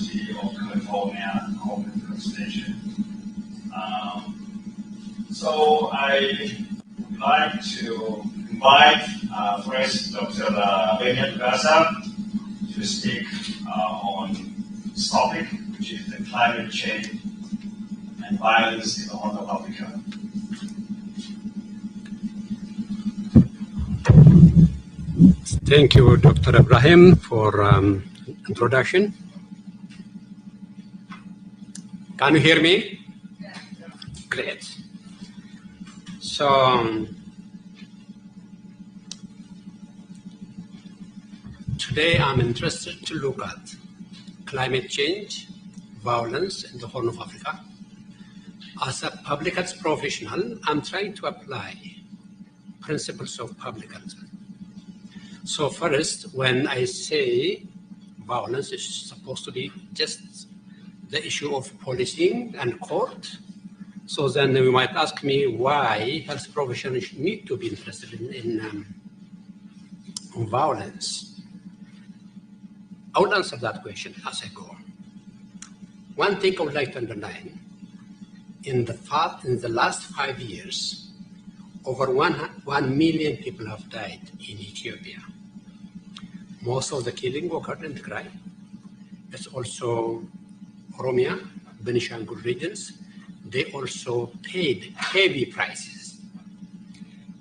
University of California, Open Station. So I would like to invite first Dr. Benjamin Gaza to speak on this topic, which is the climate change and violence in the Horn of Africa. Thank you, Dr. Ibrahim, for introduction. Can you hear me? Yeah. Great. So today I'm interested to look at climate change, violence in the Horn of Africa. As a public health professional, I'm trying to apply principles of public health. So first, when I say violence is supposed to be just the issue of policing and court, so then you might ask me why health professionals need to be interested in violence. I will answer that question as I go. One thing I would like to underline, in the last 5 years, over 1 million people have died in Ethiopia. Most of the killing occurred in Tigray. It's also Oromia, Benishangul regions. They also paid heavy prices.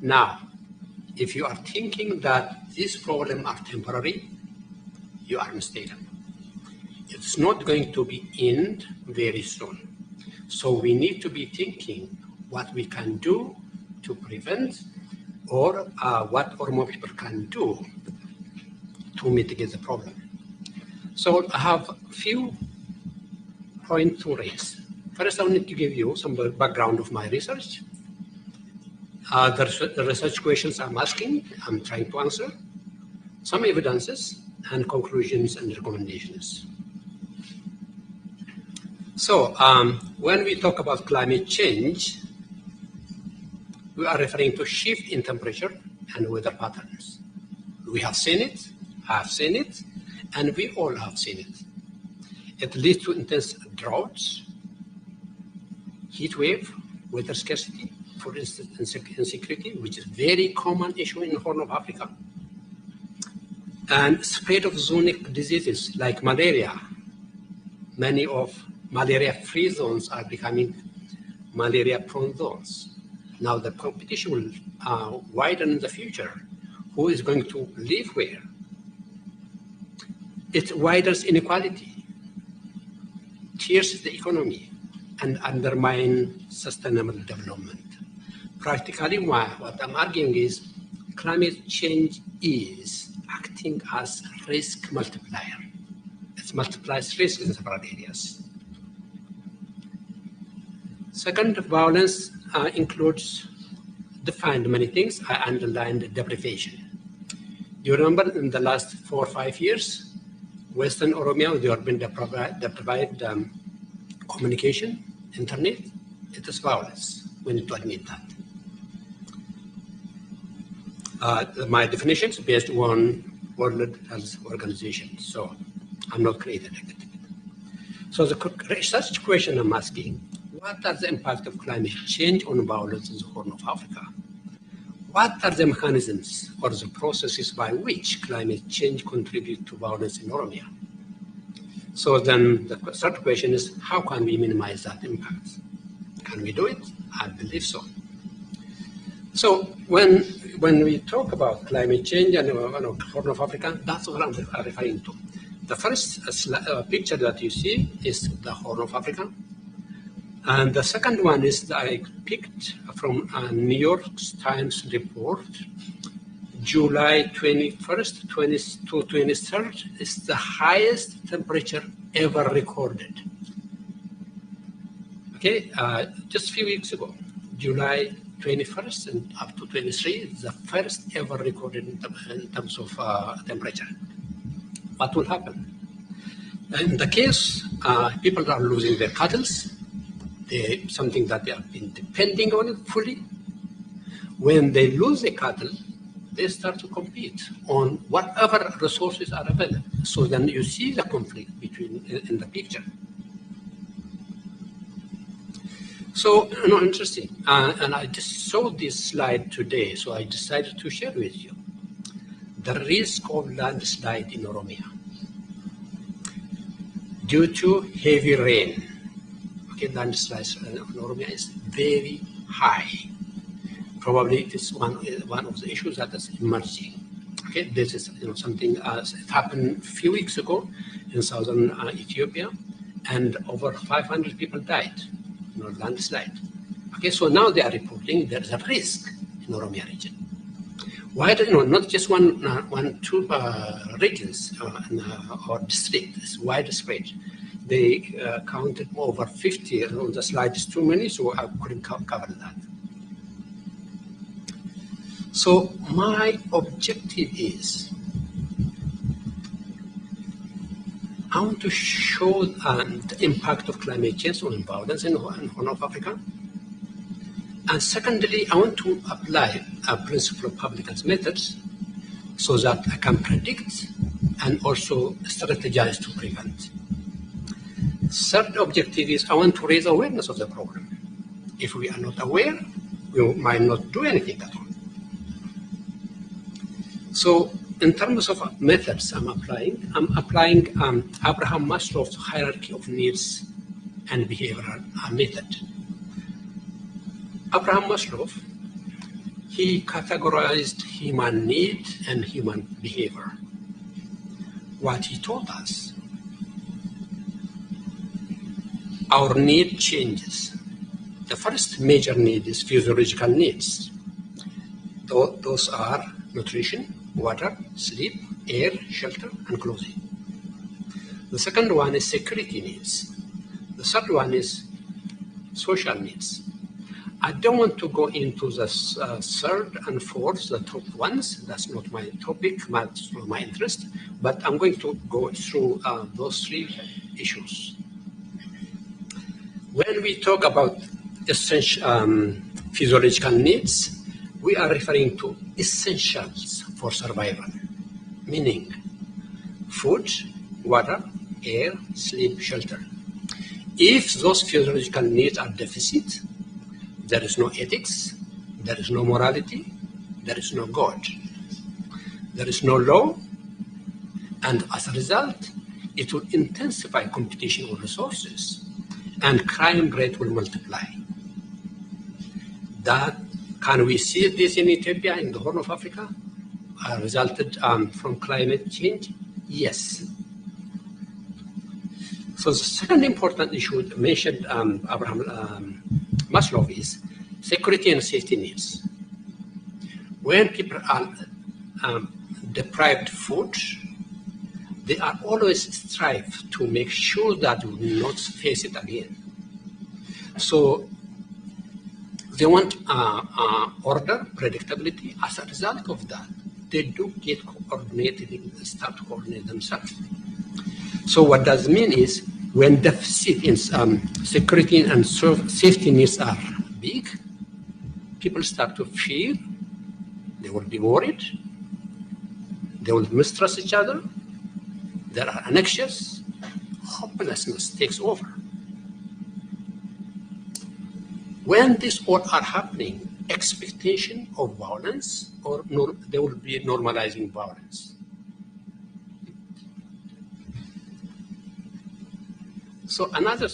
Now, if you are thinking that these problems are temporary, you are mistaken. It's not going to be end very soon. So we need to be thinking what we can do to prevent, or what Oromo people can do to mitigate the problem. So I have a few points to raise. First, I need to give you some background of my research. The research questions I'm asking, I'm trying to answer, some evidences and conclusions and recommendations. So when we talk about climate change, we are referring to shift in temperature and weather patterns. We have seen it, I have seen it, and we all have seen it. It leads to intense droughts, heat wave, weather scarcity, food insecurity, which is a very common issue in the Horn of Africa, and spread of zoonotic diseases like malaria. Many of malaria-free zones are becoming malaria-prone zones. Now the competition will widen in the future. Who is going to live where? It widens inequality, tears the economy, and undermine sustainable development. Practically, what I'm arguing is climate change is acting as risk multiplier. It multiplies risk in several areas. Second, violence includes defined many things. I underlined deprivation. You remember in the last 4 or 5 years, Western Oromia, they have been deprived communication, internet. It is violence. We need to admit that. My definition is based on World Health Organization, so I'm not creating it. So the research question I'm asking, what are the impact of climate change on violence in the Horn of Africa? What are the mechanisms or the processes by which climate change contribute to violence in Oromia? So then the third question is, how can we minimize that impact? Can we do it? I believe so. So when we talk about climate change and Horn of Africa, that's what I'm referring to. The first picture that you see is the Horn of Africa. And the second one is that I picked from a New York Times report, July 21st to 23rd is the highest temperature ever recorded. Okay, just a few weeks ago, July 21st and up to 23 is the first ever recorded in terms of temperature. What will happen? In the case, people are losing their cattle, something that they have been depending on it fully. When they lose the cattle, they start to compete on whatever resources are available. So then you see the conflict between in the picture. So, interesting. And I just saw this slide today, so I decided to share with you. The risk of landslide in Oromia due to heavy rain. Okay, landslides in Oromia is very high. Probably it is one of the issues that is emerging. Okay, this is something it happened a few weeks ago in southern Ethiopia, and over 500 people died. Landslide. Okay, so now they are reporting there is a risk in Oromia region. Why do not just two regions or districts, widespread. They counted over 50. On the slide is too many, so I couldn't cover that. So my objective is I want to show the impact of climate change on violence in Horn of Africa. And secondly, I want to apply a principle of public health methods so that I can predict and also strategize to prevent. Third objective is I want to raise awareness of the problem. If we are not aware, we might not do anything at all. So in terms of methods I'm applying Abraham Maslow's hierarchy of needs and behavioral method. Abraham Maslow, he categorized human need and human behavior. What he taught us, our need changes. The first major need is physiological needs. Those are nutrition, water, sleep, air, shelter, and clothing. The second one is security needs. The third one is social needs. I don't want to go into the third and fourth, the top ones. That's not my topic, that's not my interest, but I'm going to go through those three issues. When we talk about essential physiological needs, we are referring to essentials for survival, meaning food, water, air, sleep, shelter. If those physiological needs are deficit, there is no ethics, there is no morality, there is no God, there is no law, and as a result, it will intensify competition on resources, and crime rate will multiply. Can we see this in Ethiopia, in the Horn of Africa, resulted from climate change? Yes. So the second important issue mentioned Abraham Maslow is security and safety needs. When people are deprived food, they are always strive to make sure that we will not face it again. So they want order, predictability. As a result of that, they do get coordinated, start to coordinate themselves. So what does mean is when deficit in security and safety needs are big, people start to fear, they will be worried, they will mistrust each other, they are anxious, hopelessness takes over. When these all are happening, expectation of violence, or they will be normalizing violence. So another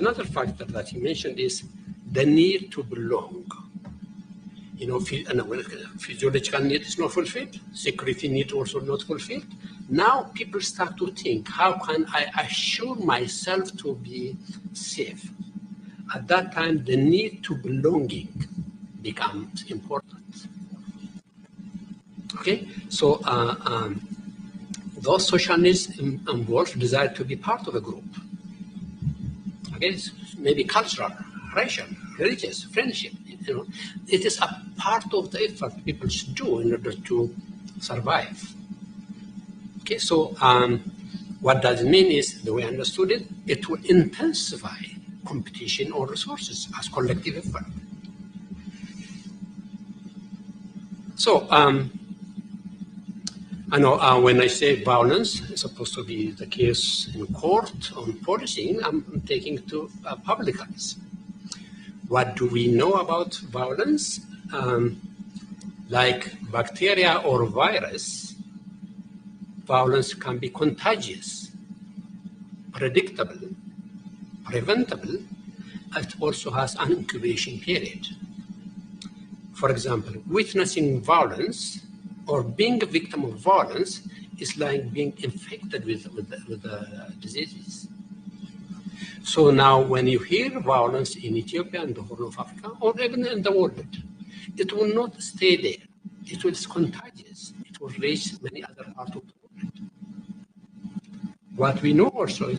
another factor that he mentioned is the need to belong. Physiological need is not fulfilled, security need also not fulfilled. Now people start to think, how can I assure myself to be safe? At that time, the need to belonging becomes important. Okay, so those social needs involve desire to be part of a group. Okay, maybe cultural, racial, religious, friendship. It is a part of the effort people should do in order to survive. Okay, so what does it mean is, the way I understood it, it will intensify competition or resources as collective effort. So I know when I say violence, it's supposed to be the case in court on policing. I'm taking to publicans. What do we know about violence? Like bacteria or virus, violence can be contagious, predictable, preventable. It also has an incubation period. For example, witnessing violence or being a victim of violence is like being infected with the diseases. So now when you hear violence in Ethiopia and the Horn of Africa, or even in the world, it will not stay there. It will be contagious. It will reach many other parts of the world. What we know also is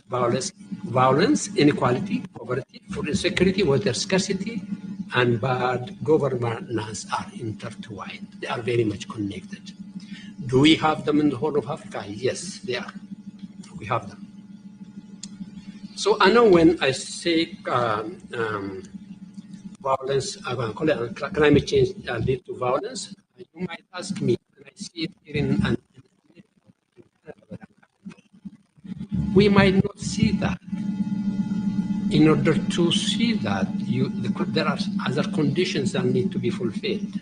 violence, inequality, poverty, food insecurity, water scarcity, and bad governance are intertwined. They are very much connected. Do we have them in the Horn of Africa? Yes, they are. We have them. So I know when I say violence, climate change lead to violence, you might ask me, and I see it here in we might not see that. In order to see that, there are other conditions that need to be fulfilled.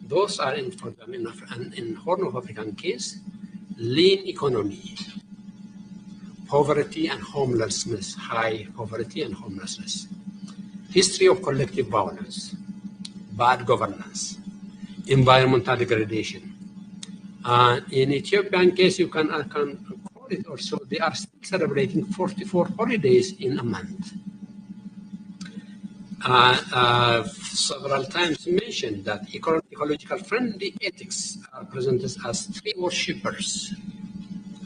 Those are, for them, in Horn of African case, lean economy, poverty and homelessness, high poverty and homelessness, history of collective violence, bad governance, environmental degradation. In Ethiopian case, you can call it also, they are still celebrating 44 holidays in a month. Several times mentioned that ecological friendly ethics are presented as tree worshippers.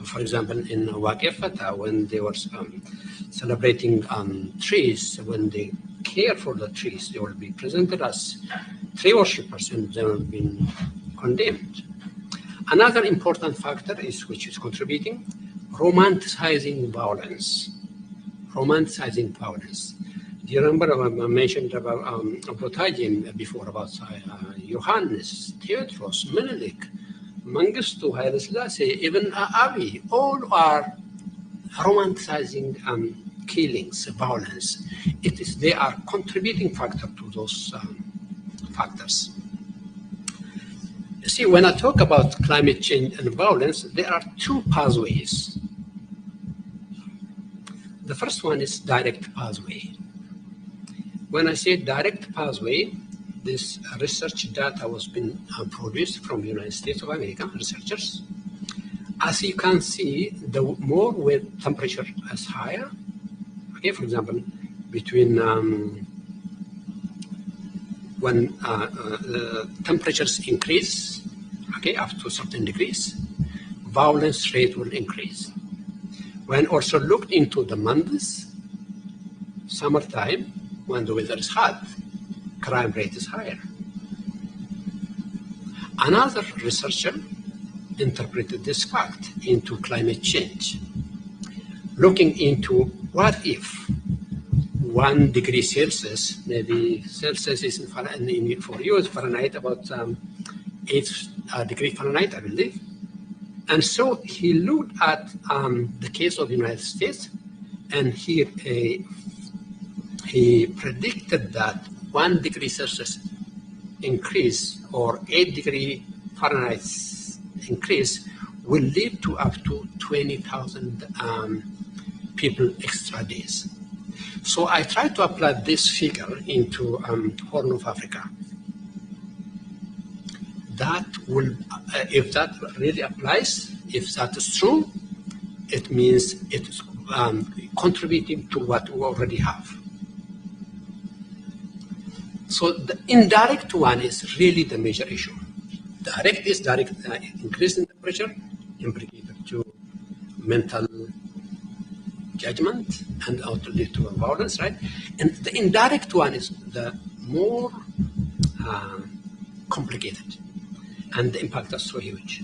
For example, in Wakefata, when they were celebrating trees, when they care for the trees, they will be presented as tree worshippers and they will be condemned. Another important factor is, which is contributing, romanticizing violence. Romanticizing violence. Do you remember I mentioned about Protagin before, about Johannes, Theodros, Menelik, Mengistu, Haile Selassie, even Abiy, all are romanticizing killings, violence. They are contributing factor to those factors. You see, when I talk about climate change and violence, there are two pathways. The first one is direct pathway. When I say direct pathway, this research data was been produced from the United States of America, researchers. As you can see, the more where temperature is higher, okay, for example, between when temperatures increase, okay, up to certain degrees, violence rate will increase. When also looked into the months, summertime, when the weather is hot, crime rate is higher. Another researcher interpreted this fact into climate change, looking into what if 1 degree Celsius, maybe Celsius is in Fahrenheit, for you it's Fahrenheit, about 8 degrees Fahrenheit, I believe. And so he looked at the case of the United States, and he predicted that 1 degree Celsius increase or 8 degree Fahrenheit increase will lead to up to 20,000 people extra days. So I tried to apply this figure into Horn of Africa. That will, if that really applies, if that is true, it means it is contributing to what we already have. So the indirect one is really the major issue. Direct is direct increase in temperature, implicated to mental judgment and also lead to violence, right? And the indirect one is the more complicated, and the impact is so huge.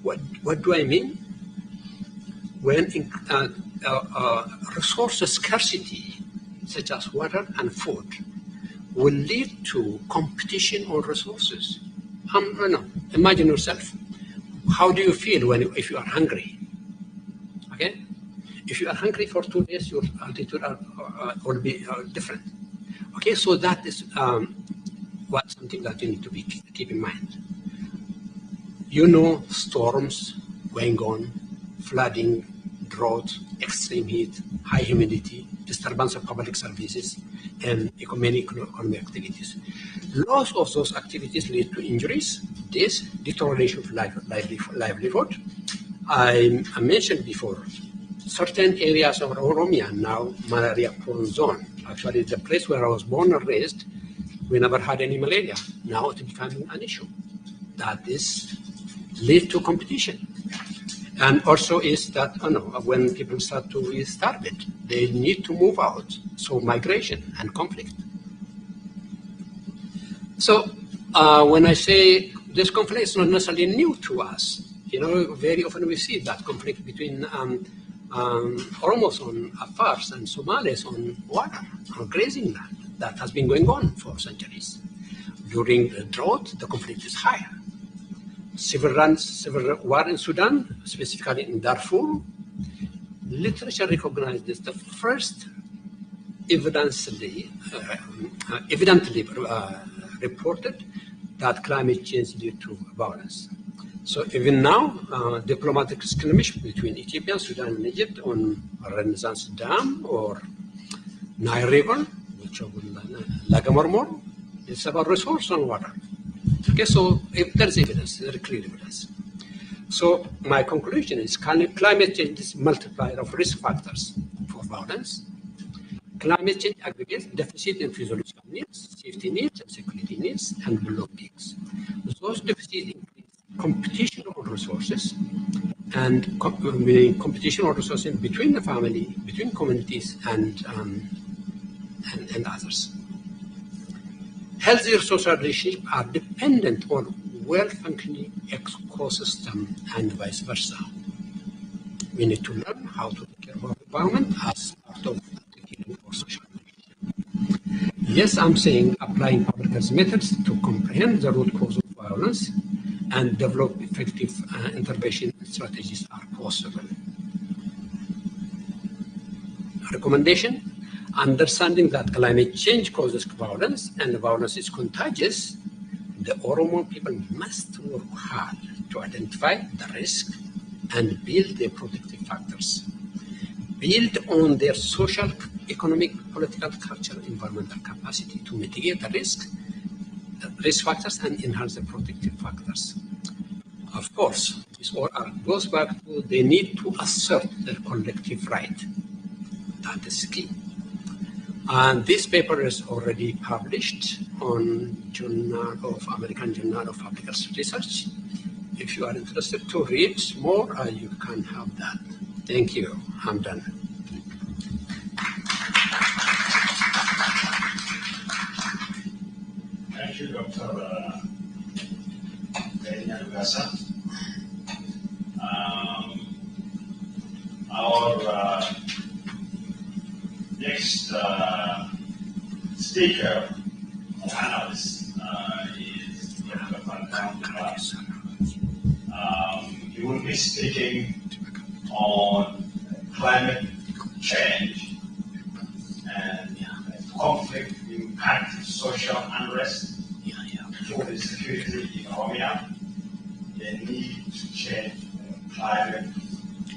What do I mean? When resource scarcity, such as water and food, will lead to competition on resources. Imagine yourself. How do you feel if you are hungry? Okay, if you are hungry for 2 days, your altitude will be different. Okay, so that is something that you need to keep in mind. Storms going on, flooding, drought, extreme heat, high humidity, disturbance of public services, and many economic activities. Loss of those activities lead to injuries, deaths, deterioration of livelihood. I mentioned before, certain areas of Oromia now malaria-prone zone. Actually, the place where I was born and raised, we never had any malaria. Now it's becoming an issue. That is lead to competition. And also is that, when people start to be starved, they need to move out. So migration and conflict. So when I say this conflict is not necessarily new to us, very often we see that conflict between Oromos on Afars and Somalis on water, on grazing land. That has been going on for centuries. During the drought, the conflict is higher. Civil war in Sudan, specifically in Darfur, literature recognized this the first evidently reported that climate change led to violence. So even now, diplomatic skirmish between Ethiopia, Sudan, and Egypt on Renaissance Dam or Nile River, which is Lagamormor, it's about resource on water. Okay, so if there's evidence, very clear evidence. So my conclusion is climate change is multiplier of risk factors for violence. Climate change aggregates deficit in physiological needs, safety needs, and security needs, and belongings. Those deficits increase competition on resources, and competition on resources between the family, between communities, and others. Healthier social relationships are dependent on well-functioning ecosystem and vice versa. We need to learn how to take care of our environment as part of taking our social relationship. Yes, I'm saying applying public health methods to comprehend the root cause of violence and develop effective intervention strategies are possible. Recommendation: understanding that climate change causes violence and violence is contagious, the Oromo people must work hard to identify the risk and build their protective factors. Build on their social, economic, political, cultural, environmental capacity to mitigate the risk factors and enhance the protective factors. Of course, this all goes back to they need to assert their collective right. That is key. And this paper is already published on American Journal of Public Health Research. If you are interested to read more, you can have that. Thank you. I'm done. Thank you, Dr. Lugasa. Our next speaker, analyst, is Dr. Concurrent. He will be speaking on climate change and conflict impact social unrest, food insecurity in Oromia, the need to change climate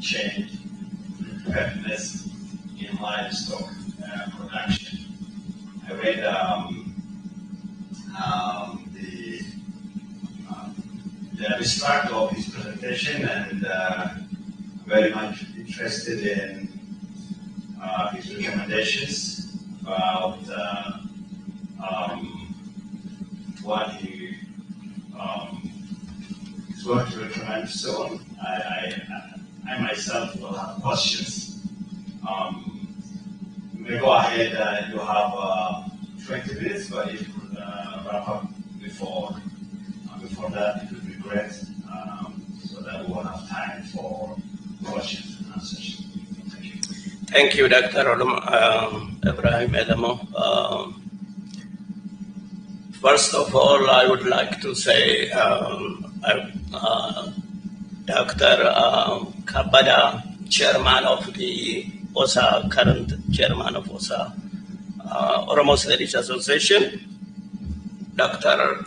change preparedness in livestock production. I read the abstract of his presentation and very much interested in his recommendations about what he is going to recommend soon. I myself will have questions. You may go ahead, you have 20 minutes, but if you could wrap up before that, it would be great, so that we will have time for questions and answers. Thank you. Thank you, Dr. Ibrahim Adamo. First of all, I would like to say Dr. Kabada, chairman of the OSA, current chairman of OSA, Oromo Studies Association, Dr.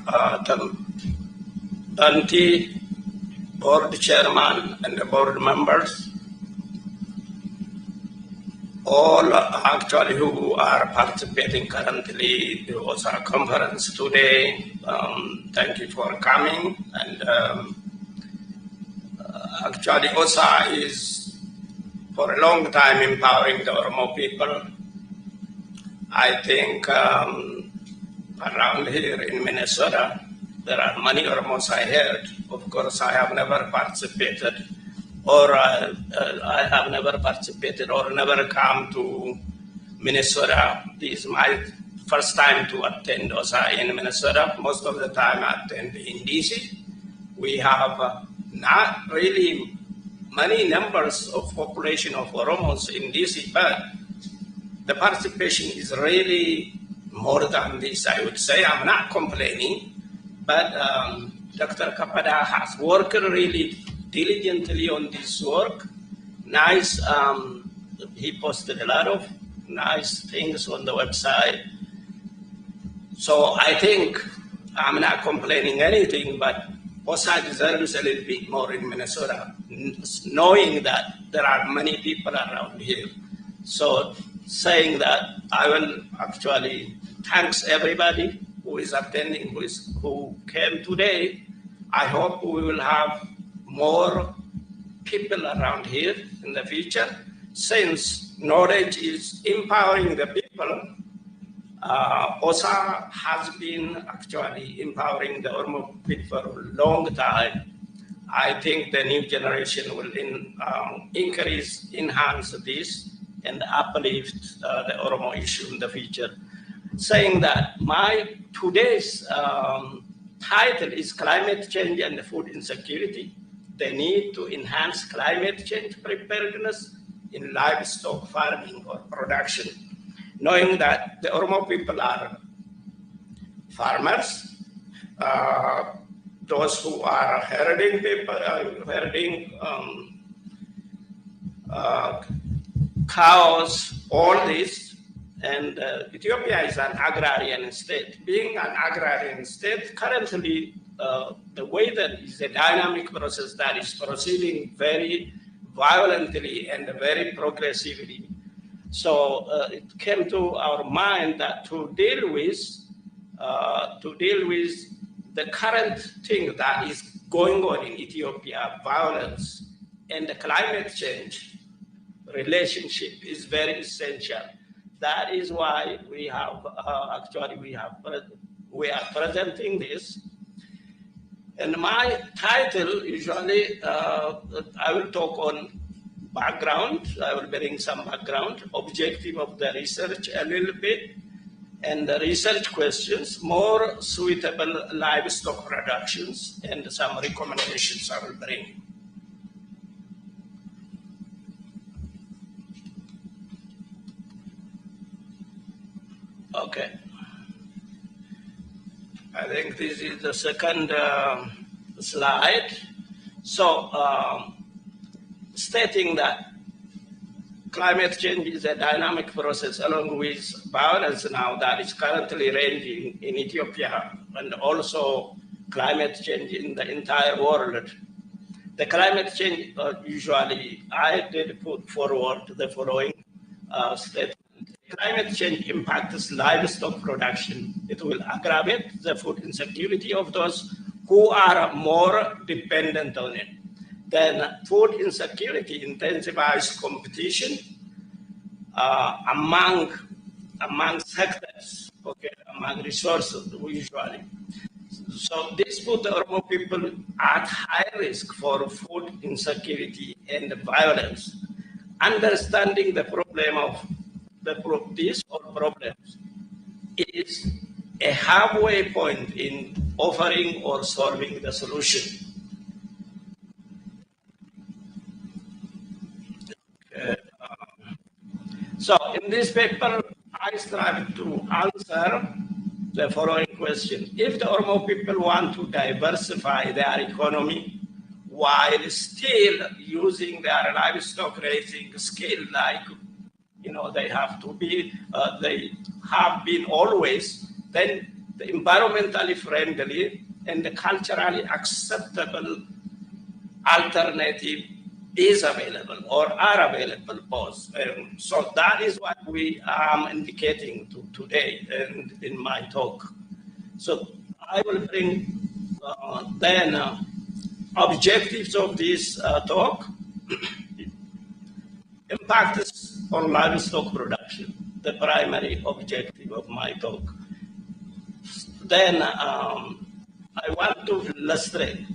Danti, board chairman and the board members, all actually who are participating currently in the OSA conference today. Thank you for coming. And actually OSA is for a long time empowering the Oromo people. I think around here in Minnesota, there are many Oromos I heard. Of course, I have never participated or I have never participated or never come to Minnesota. This is my first time to attend OSA in Minnesota. Most of the time I attend in DC. We have not really many numbers of population of Oromos in DC, but the participation is really more than this, I would say. I'm not complaining, but Dr. Kapada has worked really diligently on this work. Nice, he posted a lot of nice things on the website. So I think I'm not complaining anything, but OSA deserves a little bit more in Minnesota, knowing that there are many people around here. So saying that, I will actually thanks everybody who is attending, who came today. I hope we will have more people around here in the future, since knowledge is empowering the people. OSA has been actually empowering the Oromo people for a long time. I think the new generation will enhance this and uplift the Oromo issue in the future. Saying that my today's title is Climate Change and Food Insecurity, the need to enhance climate change preparedness in livestock farming or production. Knowing that the Oromo people are farmers, those who are herding people, cows, all this, and Ethiopia is an agrarian state. Being an agrarian state, currently the way that is a dynamic process that is proceeding very violently and very progressively. So it came to our mind that to deal with the current thing that is going on in Ethiopia, violence and the climate change relationship is very essential. That is why we have we are presenting this. And my title usually I will talk on background. I will bring some background, objective of the research a little bit, and the research questions, more suitable livestock productions, and some recommendations I will bring. Okay. I think this is the second slide. So, stating that climate change is a dynamic process along with violence now that is currently raging in Ethiopia, and also climate change in the entire world. The climate change, usually I did put forward the following statement. Climate change impacts livestock production. It will aggravate the food insecurity of those who are more dependent on it. Then food insecurity intensifies competition among sectors, okay, among resources usually. So this put the Oromo people at high risk for food insecurity and violence. Understanding the problem of these problems is a halfway point in offering or solving the solution. So in this paper, I strive to answer the following question. If the Oromo people want to diversify their economy while still using their livestock raising skill, like, they have to be, they have been always, then the environmentally friendly and the culturally acceptable alternative is available or are available both. So that is what we are indicating today in my talk. So I will bring then objectives of this talk. Impacts on livestock production, the primary objective of my talk. Then I want to illustrate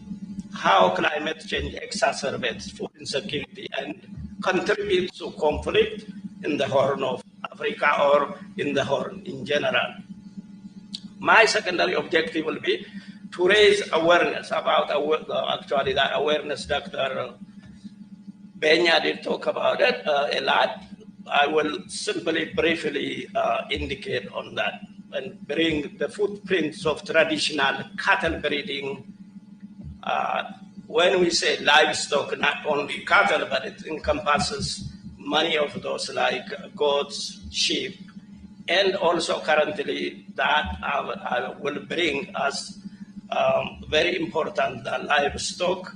how climate change exacerbates food insecurity and contributes to conflict in the Horn of Africa or in the Horn in general. My secondary objective will be to raise awareness about, actually that awareness, Dr. Benya did talk about it a lot. I will simply briefly indicate on that and bring the footprints of traditional cattle breeding. When we say livestock, not only cattle, but it encompasses many of those like goats, sheep, and also currently that will bring us very important livestock,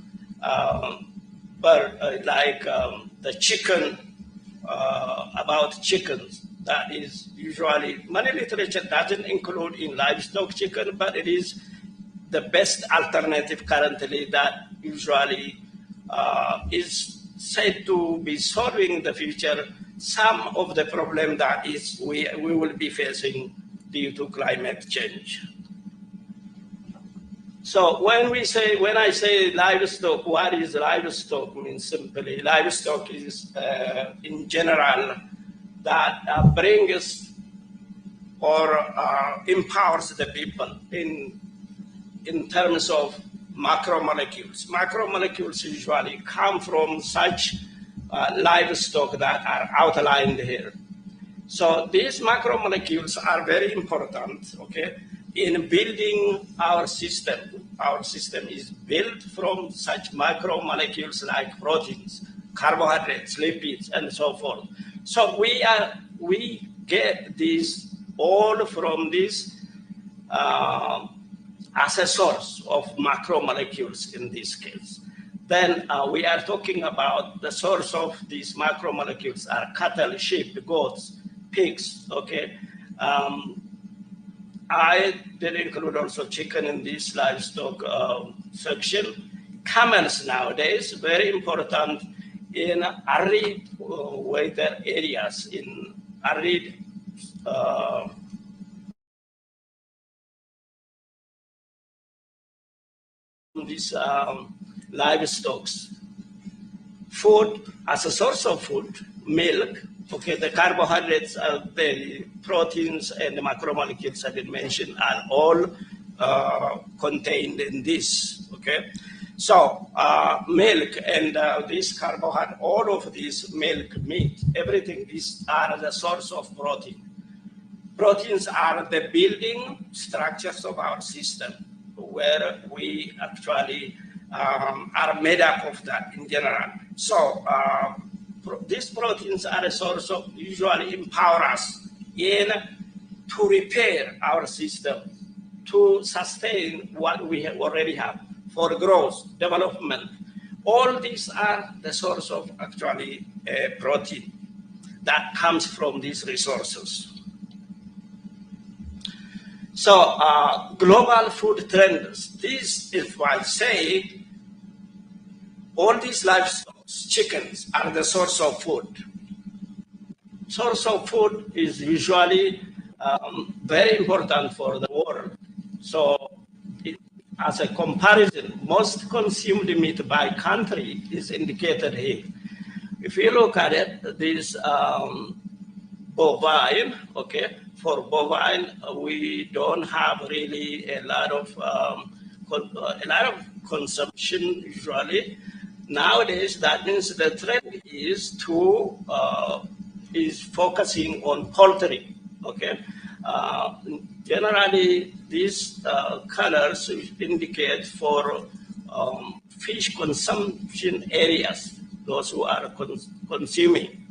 like the chicken, about chickens. That is usually, many literature doesn't include in livestock chicken, but it is the best alternative currently that usually is said to be solving in the future some of the problem that is we will be facing due to climate change. So when I say livestock, what is livestock? Means simply livestock is in general that brings or empowers the people in terms of macromolecules. Macromolecules usually come from such livestock that are outlined here. So these macromolecules are very important, okay, in building our system. Our system is built from such macromolecules like proteins, carbohydrates, lipids, and so forth. So we get these all from this as a source of macromolecules in this case. Then we are talking about the source of these macromolecules are cattle, sheep, goats, pigs, okay? I did include also chicken in this livestock section. Camels nowadays, very important in arid weather areas, in arid these livestock. Food as a source of food, milk, okay, the carbohydrates, the proteins, and the macromolecules have been mentioned are all contained in this, okay? So milk and this carbohydrate, all of this milk, meat, everything, these are the source of protein. Proteins are the building structures of our system, where we actually are made up of that in general. So these proteins are a source of usually empower us in to repair our system, to sustain what we already have for growth, development. All these are the source of actually protein that comes from these resources. So global food trends, this is why I say all these livestock, chickens are the source of food. Source of food is usually very important for the world. So as a comparison, most consumed meat by country is indicated here. If you look at it, this bovine, okay, for bovine, we don't have really a lot of consumption usually. Nowadays, that means the trend is is focusing on poultry, okay? Generally, these colors indicate for fish consumption areas, those who are consuming.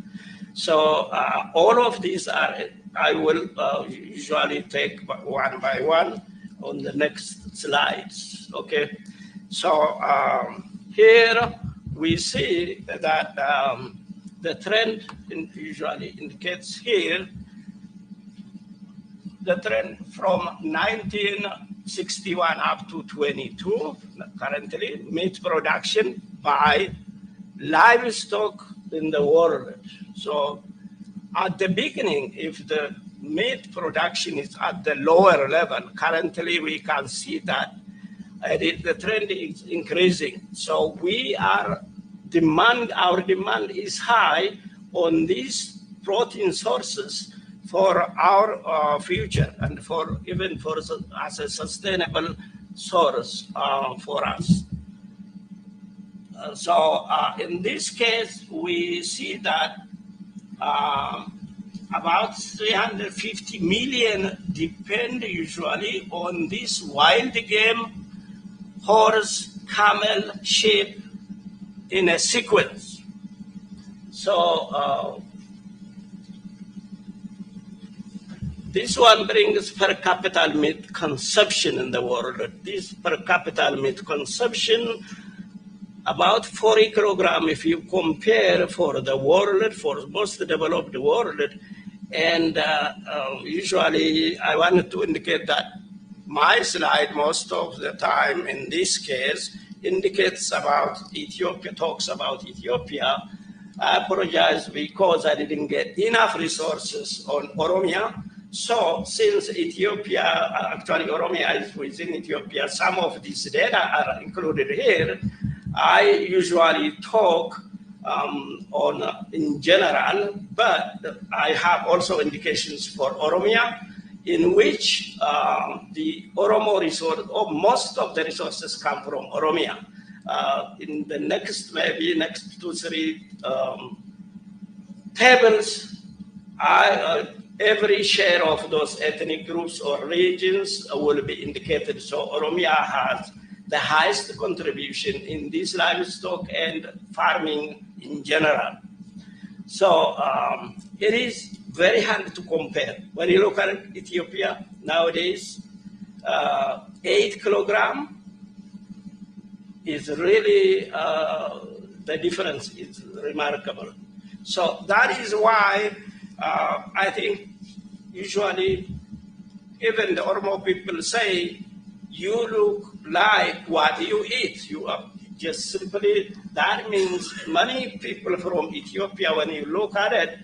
So all of these are, I will usually take one by one on the next slides, okay? So here we see that the trend usually indicates here the trend from 1961 up to 22, currently, meat production by livestock in the world. So at the beginning, if the meat production is at the lower level, currently we can see that the trend is increasing. So our demand is high on these protein sources for our future and for even for as a sustainable source for us. So in this case, we see that about 350 million depend usually on this wild game, horse, camel, sheep in a sequence. So this one brings per capita meat consumption in the world. This per capita meat consumption, about 40 kilograms if you compare for the world, for most developed world. And usually I wanted to indicate that my slide most of the time in this case indicates about Ethiopia, talks about Ethiopia. I apologize because I didn't get enough resources on Oromia. So since Ethiopia, actually Oromia is within Ethiopia, some of these data are included here. I usually talk in general, but I have also indications for Oromia, in which the Oromo resource, or most of the resources come from Oromia. In the next 2-3 tables, every share of those ethnic groups or regions will be indicated. So Oromia has the highest contribution in this livestock and farming in general. So it is very hard to compare. When you look at Ethiopia nowadays, 8 kilograms is really, the difference is remarkable. So that is why I think usually even the Oromo people say, you look like what you eat. You are just simply, that means many people from Ethiopia, when you look at it,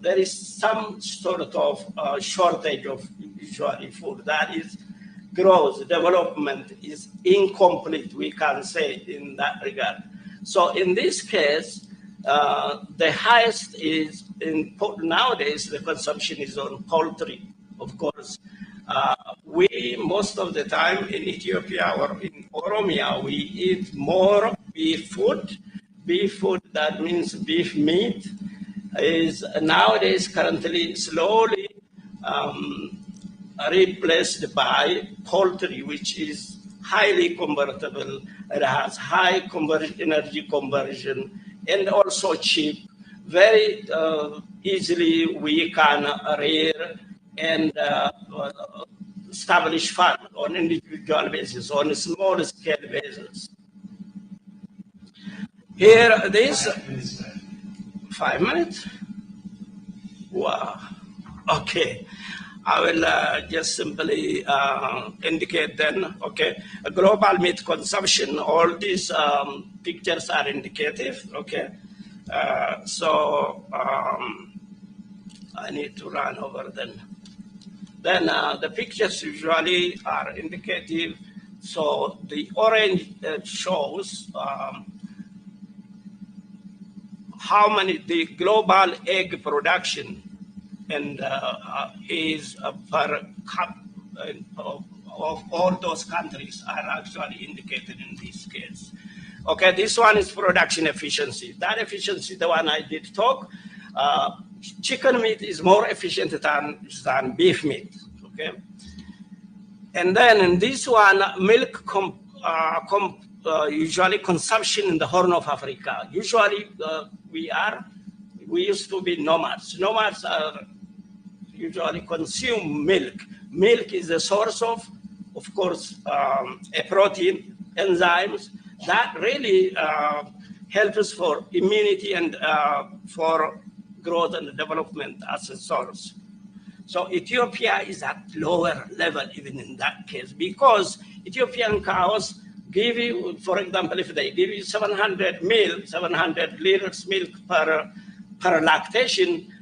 there is some sort of shortage of usually food. That is growth, development is incomplete, we can say in that regard. So in this case, the highest is nowadays the consumption is on poultry, of course. We most of the time in Ethiopia or in Oromia, we eat more beef food. Beef food, that means beef meat, is nowadays currently slowly replaced by poultry, which is highly convertible. It has high energy conversion and also cheap. Very easily we can rear and establish farm on individual basis, on a small scale basis. Here, this 5 minutes. Wow. Okay. I will just simply indicate then, okay, a global meat consumption, all these pictures are indicative, okay. So I need to run over then. Then the pictures usually are indicative. So the orange shows how many the global egg production and is per cup of all those countries are actually indicated in this case. Okay, this one is production efficiency. That efficiency, the one I did talk, chicken meat is more efficient than beef meat. okay? And then in this one, milk usually consumption in the Horn of Africa. Usually we used to be nomads. Nomads are usually consume milk. Milk is a source of course, a protein, enzymes that really help us for immunity and for growth and development as a source. So Ethiopia is at lower level even in that case, because Ethiopian cows give you, for example, if they give you 700 liters milk per lactation,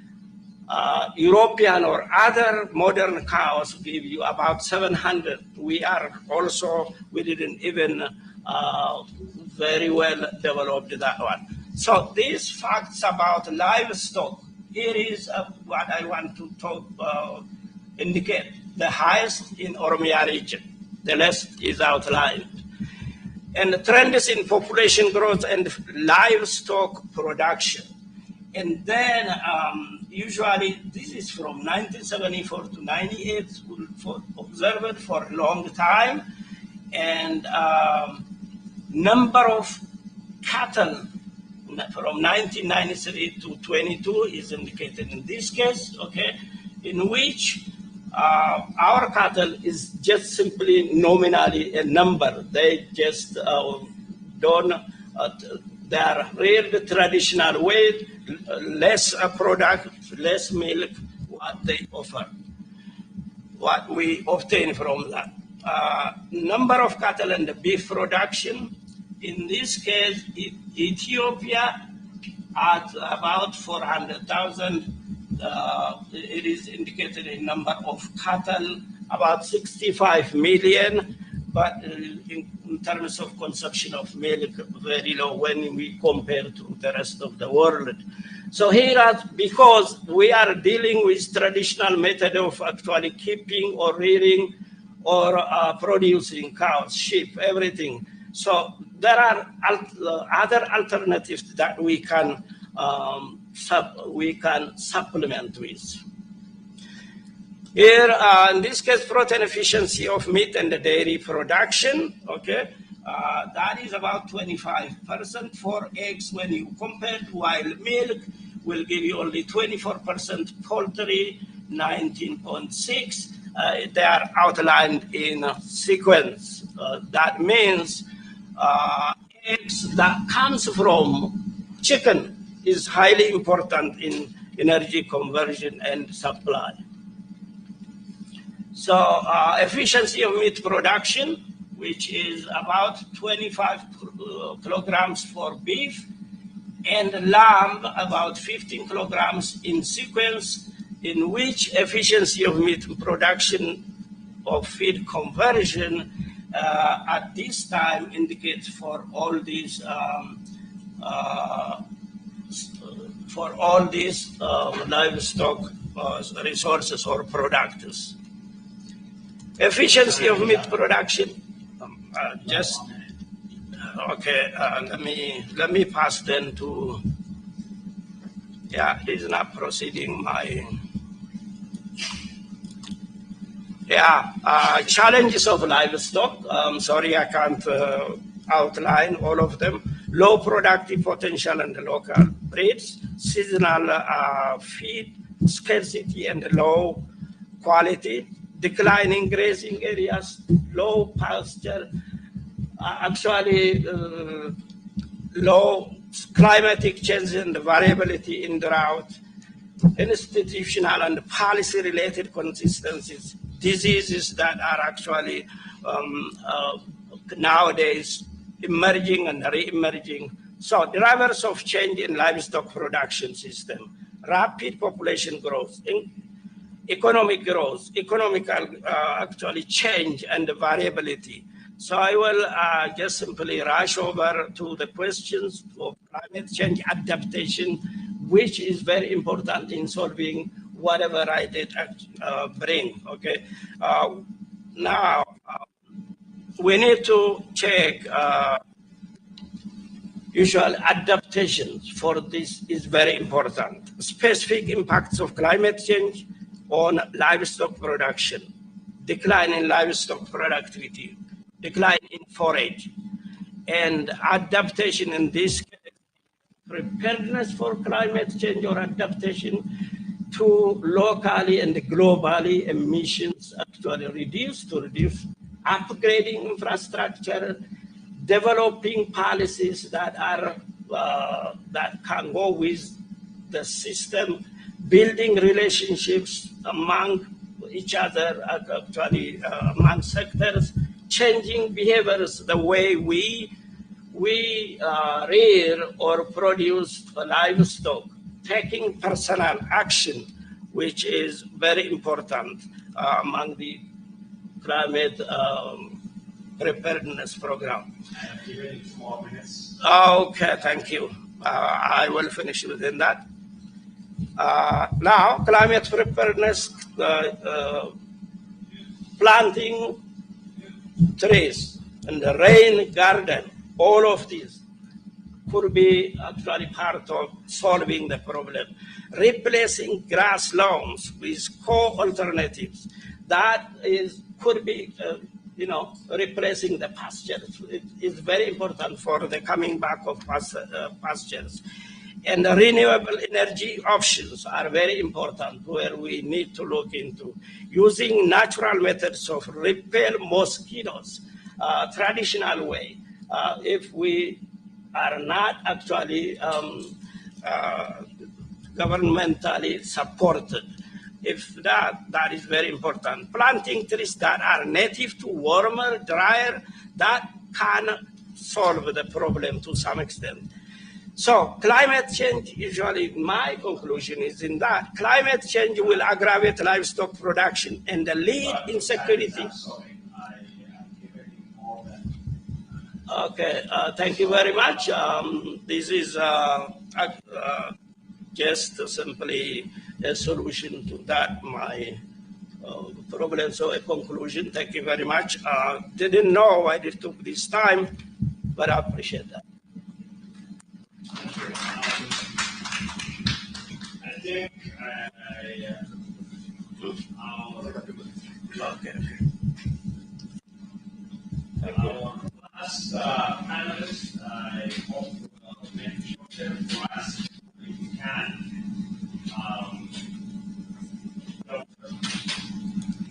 European or other modern cows give you about 700. We didn't even very well developed that one. So these facts about livestock, here is what I want to indicate. The highest in Oromia region, the rest is outlined. And the trends in population growth and livestock production. And then usually this is from 1974 to 98, observed for a long time. And number of cattle from 1993 to 22 is indicated in this case, okay, in which our cattle is just simply nominally a number. They just don't, they are reared traditional way, less product, less milk, what they offer, what we obtain from that. Number of cattle and the beef production. In this case, Ethiopia at about 400,000. It is indicated in number of cattle, about 65 million, but in terms of consumption of milk, very low when we compare to the rest of the world. So here, because we are dealing with traditional method of actually keeping or rearing or producing cows, sheep, everything. So there are other alternatives that we can supplement with. Here, in this case, protein efficiency of meat and dairy production, okay, that is about 25% for eggs when you compare, while milk will give you only 24%, poultry 19.6. They are outlined in sequence. That means eggs that comes from chicken is highly important in energy conversion and supply. So efficiency of meat production, which is about 25 kilograms for beef, and lamb about 15 kilograms in sequence, in which efficiency of meat production of feed conversion at this time indicates for all these livestock resources or products. Efficiency of meat production, let me pass then to, he's not proceeding challenges of livestock. Sorry, I can't outline all of them. Low productive potential and local breeds, seasonal feed, scarcity and low quality, declining grazing areas, low pasture, low climatic change and variability in drought, institutional and policy-related consistencies, diseases that are actually nowadays emerging and re-emerging. So drivers of change in livestock production system, rapid population growth, economic growth, economical change and variability. So I will just simply rush over to the questions of climate change adaptation, which is very important in solving whatever I did bring, okay? Now, we need to check usual adaptations for this is very important. Specific impacts of climate change on livestock production. decline in livestock productivity, decline in forage, and adaptation in this case, preparedness for climate change or adaptation to locally and globally emissions actually reduce, upgrading infrastructure, developing policies that are that can go with the system, building relationships among each other, actually among sectors, changing behaviors, the way we rear or produce livestock, taking personal action, which is very important among the climate preparedness program. I have given you 2 more minutes. Okay, thank you. I will finish within that. Now, climate preparedness, planting trees and the rain garden, all of these could be actually part of solving the problem. Replacing grass lawns with co-alternatives, that could be replacing the pastures. It is very important for the coming back of pastures. And the renewable energy options are very important, where we need to look into using natural methods of repel mosquitoes, traditional way. If we are not actually governmentally supported, if that is very important. Planting trees that are native to warmer, drier, that can solve the problem to some extent. So climate change, usually my conclusion is in that climate change will aggravate livestock production and lead insecurity. I'm sorry, I have given you more than. Okay, thank you very much. This is just simply a solution to that, my problem. So a conclusion, thank you very much. Didn't know why it took this time, but I appreciate that. I think our last panelist, I hope will make short for us if we can.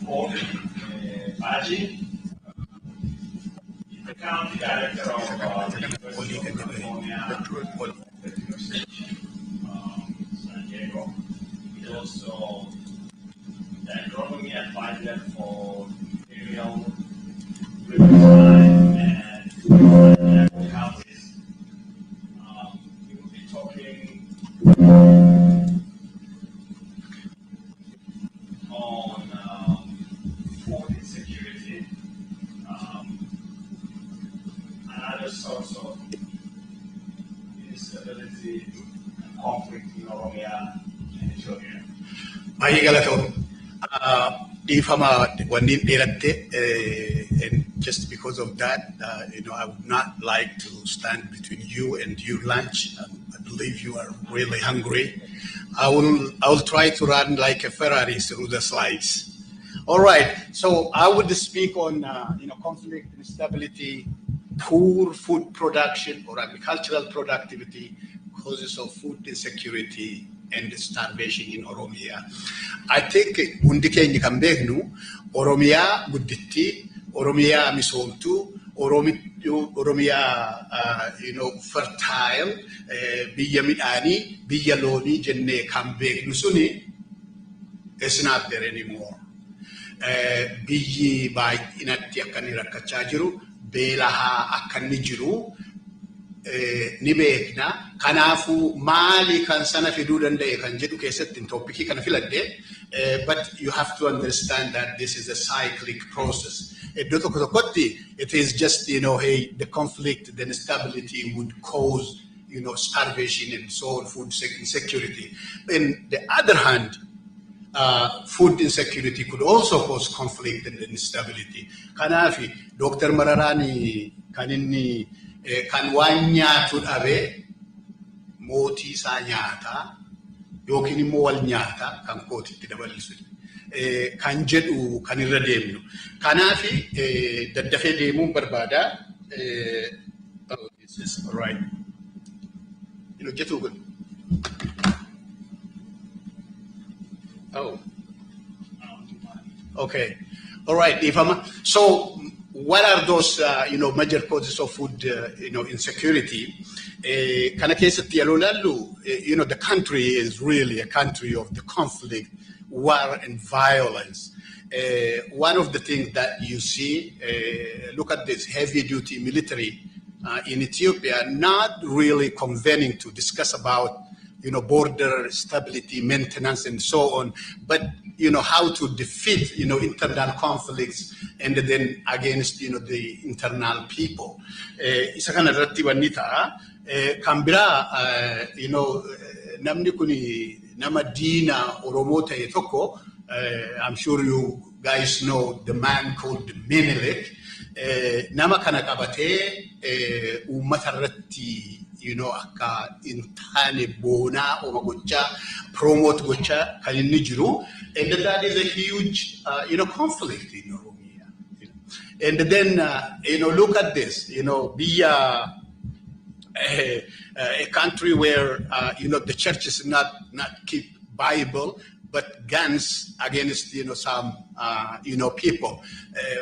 Dr. Baji, the county director of the University of California, San Diego. He's also the agronomy advisor for Imperial Riverside and houses. We will be talking on food insecurity, another source of instability and conflict in Oromia and Ethiopia. Baay'ee galatoom. Dhiifama wanni dheeratte, and just because of that, I would not like to stand between you and your lunch. I believe you are really hungry. I will try to run like a Ferrari through the slides. All right. So I would speak on conflict, instability, poor food production or agricultural productivity, causes of food insecurity and starvation in Oromia. I think hundi keenya kan beeknu Oromiyaa gudditti, Oromiyaa misoomtuu, Oromiyaa fertile, biyya midhaanii, biyya loonii jennee kan beeknu suni is not there anymore. Biyyi baay'inatti akka inni rakkachaa jiru, beelahaa akka inni jiru ni beekna. Kanaafuu maali kan sana fiduu danda'e kan jedhu keessatti topiikii kana filadhe, but you have to understand that this is a cyclic process. Iddoo tokko tokkotti, it is just, the conflict, the instability would cause, starvation and so on, food insecurity. On the other hand, food insecurity could also cause conflict and instability. Kanaafi, Dr. Mararani kaninni kan waan nyaatu dhabe mootii isaa nyaata yookiin immoo wal nyaata kan kootitti dabalsu. kan jedhu kan irra deemnu. Kanaafi daddafee deemuun barbaada. Oh, this is all right. Hojjetuu kun. Oh. Okay. All right, Ifama. So what are those, major causes of food, insecurity? Kana keessatti yeroo ilaallu, the country is really a country of the conflict, war, and violence. One of the things that you see, look at this heavy-duty military in Ethiopia, not really convening to discuss about, border stability, maintenance, and so on, but how to defeat, internal conflicts and then against, the internal people. Isa kana irratti wanni ta'a. Kan biraa, namni kuni nama diina Oromoo ta'e tokko, I'm sure you guys know the man called Menelik. Nama kana qabatee uummata irratti akka intaane boonaa oma gochaa promote gochaa kan inni jiru, and that is a huge conflict in Oromia. And then look at this, biyya a country where the churches not keep Bible but guns against some people,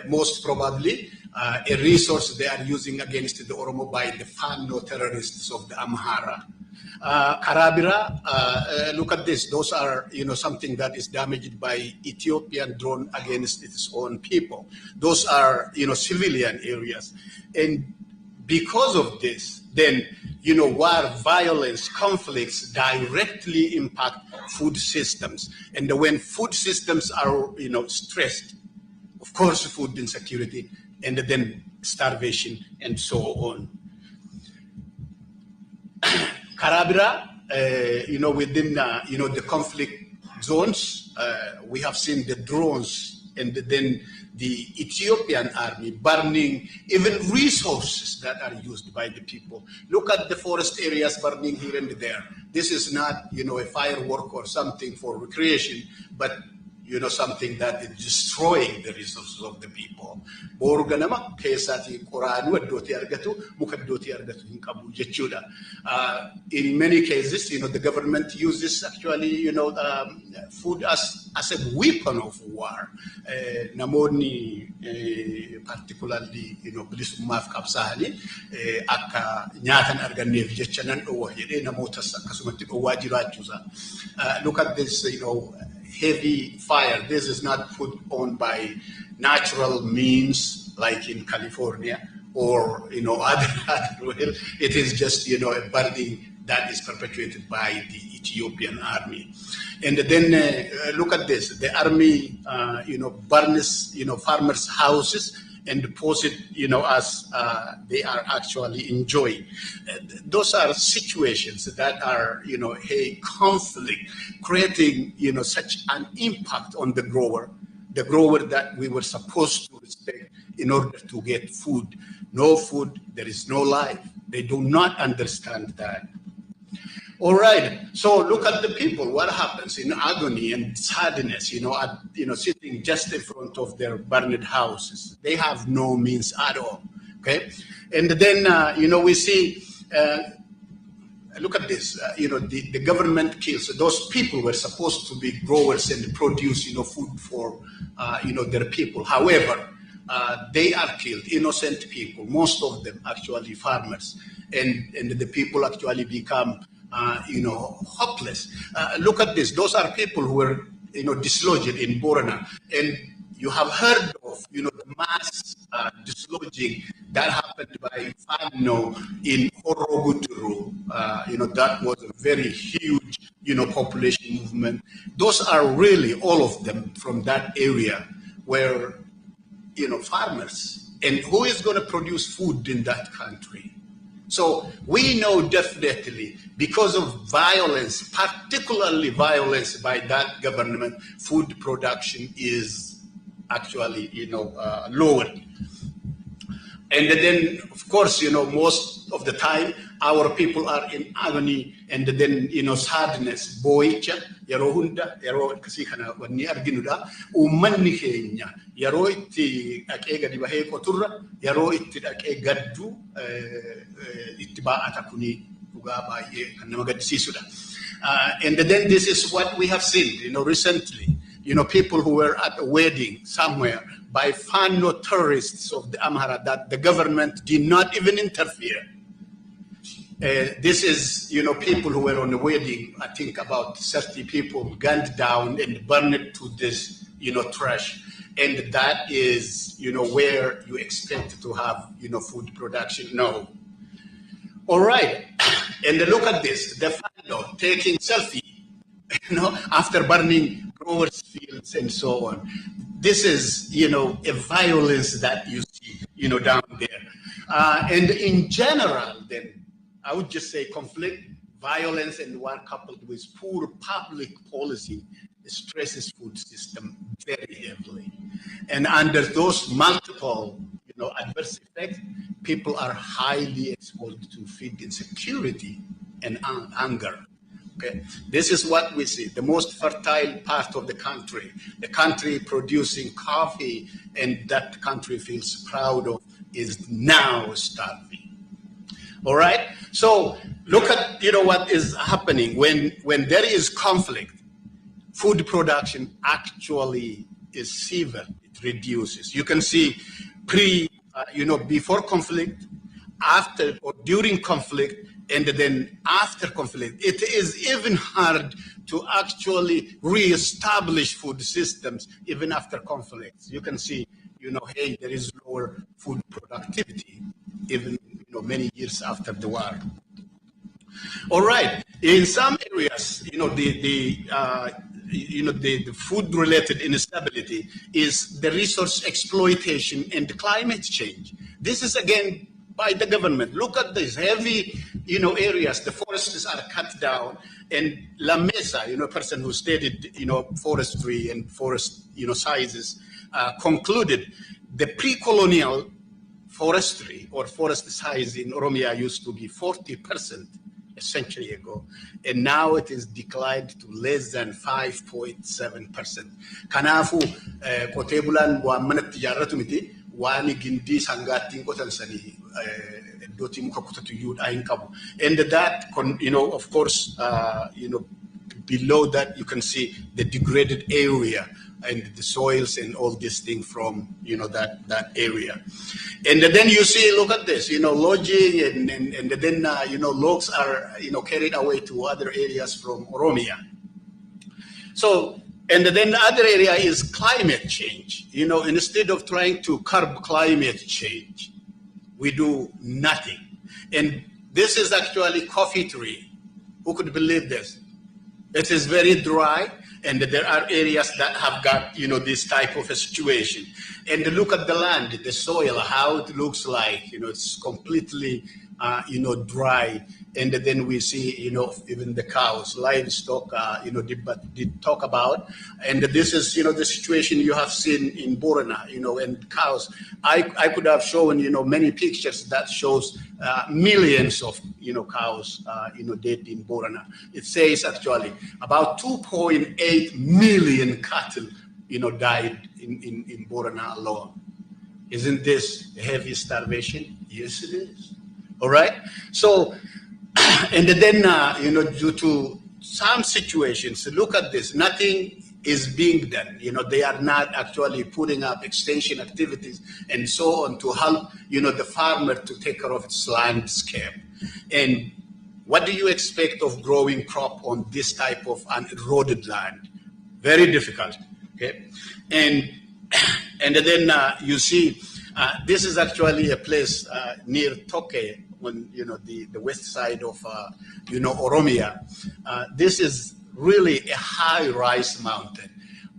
most probably a resource they are using against the Oromo by the Fano terrorists of the Amhara. Karabira, look at this. Those are something that is damaged by Ethiopian drone against its own people. Those are civilian areas, and because of this, then war, violence, conflicts directly impact food systems, and when food systems are stressed, of course, food insecurity, and then starvation, and so on. Karabira, within the conflict zones, we have seen the drones and then the Ethiopian army burning even resources that are used by the people. Look at the forest areas burning here and there. This is not, a firework or something for recreation, but something that is destroying the resources of the people. Borganama keessatti qoraanu iddootti argatu, muka iddootti argatu hin qabu jechuudha. In many cases, the government uses actually, food as a weapon of war. Namoonni particularly, bilisummaaf qabsaa'anii akka nyaatan arganneef jecha nan dhowwa jedhee namootas akkasumatti dhowwaa jiraachuusa. Look at this, heavy fire. This is not put on by natural means like in California or other well, it is just a burning that is perpetuated by the Ethiopian army. And then look at this: the army burns farmers' houses and pose it as they are actually enjoying. Those are situations that are a conflict, creating such an impact on the grower that we were supposed to respect in order to get food. No food, there is no life. They do not understand that. All right, so look at the people. What happens in agony and sadness, sitting just in front of their burned houses. They have no means at all, okay? And then, we see, look at this, the government kills. Those people were supposed to be growers and produce, food for, their people. However, they are killed, innocent people, most of them actually farmers. And the people actually become hopeless. Look at this. Those are people who were, dislodged in Borana. And you have heard of, the mass dislodging that happened by Fano in Horoguturu. That was a very huge, population movement. Those are really all of them from that area where, farmers. And who is going to produce food in that country? So we know definitely because of violence, particularly violence by that government, food production is actually, lowered. And then, of course, most of the time, our people are in agony and then, sadness. Boyicha, yeroo hunda, yeroo akkasii kana wanni arginudha. Uummanni keenya yeroo itti dhaqee gadi bahee qoturra, yeroo itti dhaqee gaddu itti baa'ata kuni dhugaa baay'ee kan nama gaddisiisudha. And then this is what we have seen, recently. People who were at a wedding somewhere by Fano terrorists of the Amhara that the government did not even interfere. This is, people who were on the wedding, I think about 30 people gunned down and burned to this, trash. And that is, where you expect to have, food production. No. All right. And look at this, the Fano taking selfie, after burning growers' fields and so on. This is, a violence that you see, down there. And in general, then, I would just say conflict, violence, and one coupled with poor public policy stresses food system very heavily. And under those multiple, adverse effects, people are highly exposed to feed insecurity and hunger. Okay, this is what we see. The most fertile part of the country producing coffee, and that country feels proud of, is now starving. All right. So look at what is happening when there is conflict. Food production actually is severe. It reduces. You can see before conflict, after or during conflict, and then after conflict. It is even hard to actually reestablish food systems even after conflicts. You can see, hey, there is lower food productivity even many years after the war. All right, in some areas, the food-related instability is the resource exploitation and climate change. This is again by the government. Look at this heavy, areas. The forests are cut down, and La Mesa, a person who studied, forestry and forest, sizes, concluded the pre-colonial forestry or forest size in Oromia used to be 40% a century ago, and now it is declined to less than 5.7%. Kanafu qotee bulaan waan manatti ijaarratu miti, waan gindii sangaattiin qotan sanii iddootii muka kutatu iyyuudha hin qabu. And that, of course, below that you can see the degraded area and the soils and all these things from, that area. And then you see, look at this, lodging and then, logs are, carried away to other areas from Oromia. So, and then the other area is climate change. Instead of trying to curb climate change, we do nothing. And this is actually coffee tree. Who could believe this? It is very dry, and there are areas that have got, this type of a situation. And look at the land, the soil, how it looks like, it's completely, dry. And then we see, even the cows, livestock, did talk about. And this is, the situation you have seen in Borana, and cows. I could have shown, many pictures that shows millions of, cows, dead in Borana. It says actually about 2.8 million cattle, died in Borana alone. Isn't this heavy starvation? Yes, it is. All right. So, and then, due to some situations, look at this, nothing is being done. They are not actually putting up extension activities and so on to help, the farmer to take care of its landscape. And what do you expect of growing crop on this type of uneroded land? Very difficult. Okay. And then you see, this is actually a place near Toke, when the west side of Oromia. This is really a high-rise mountain.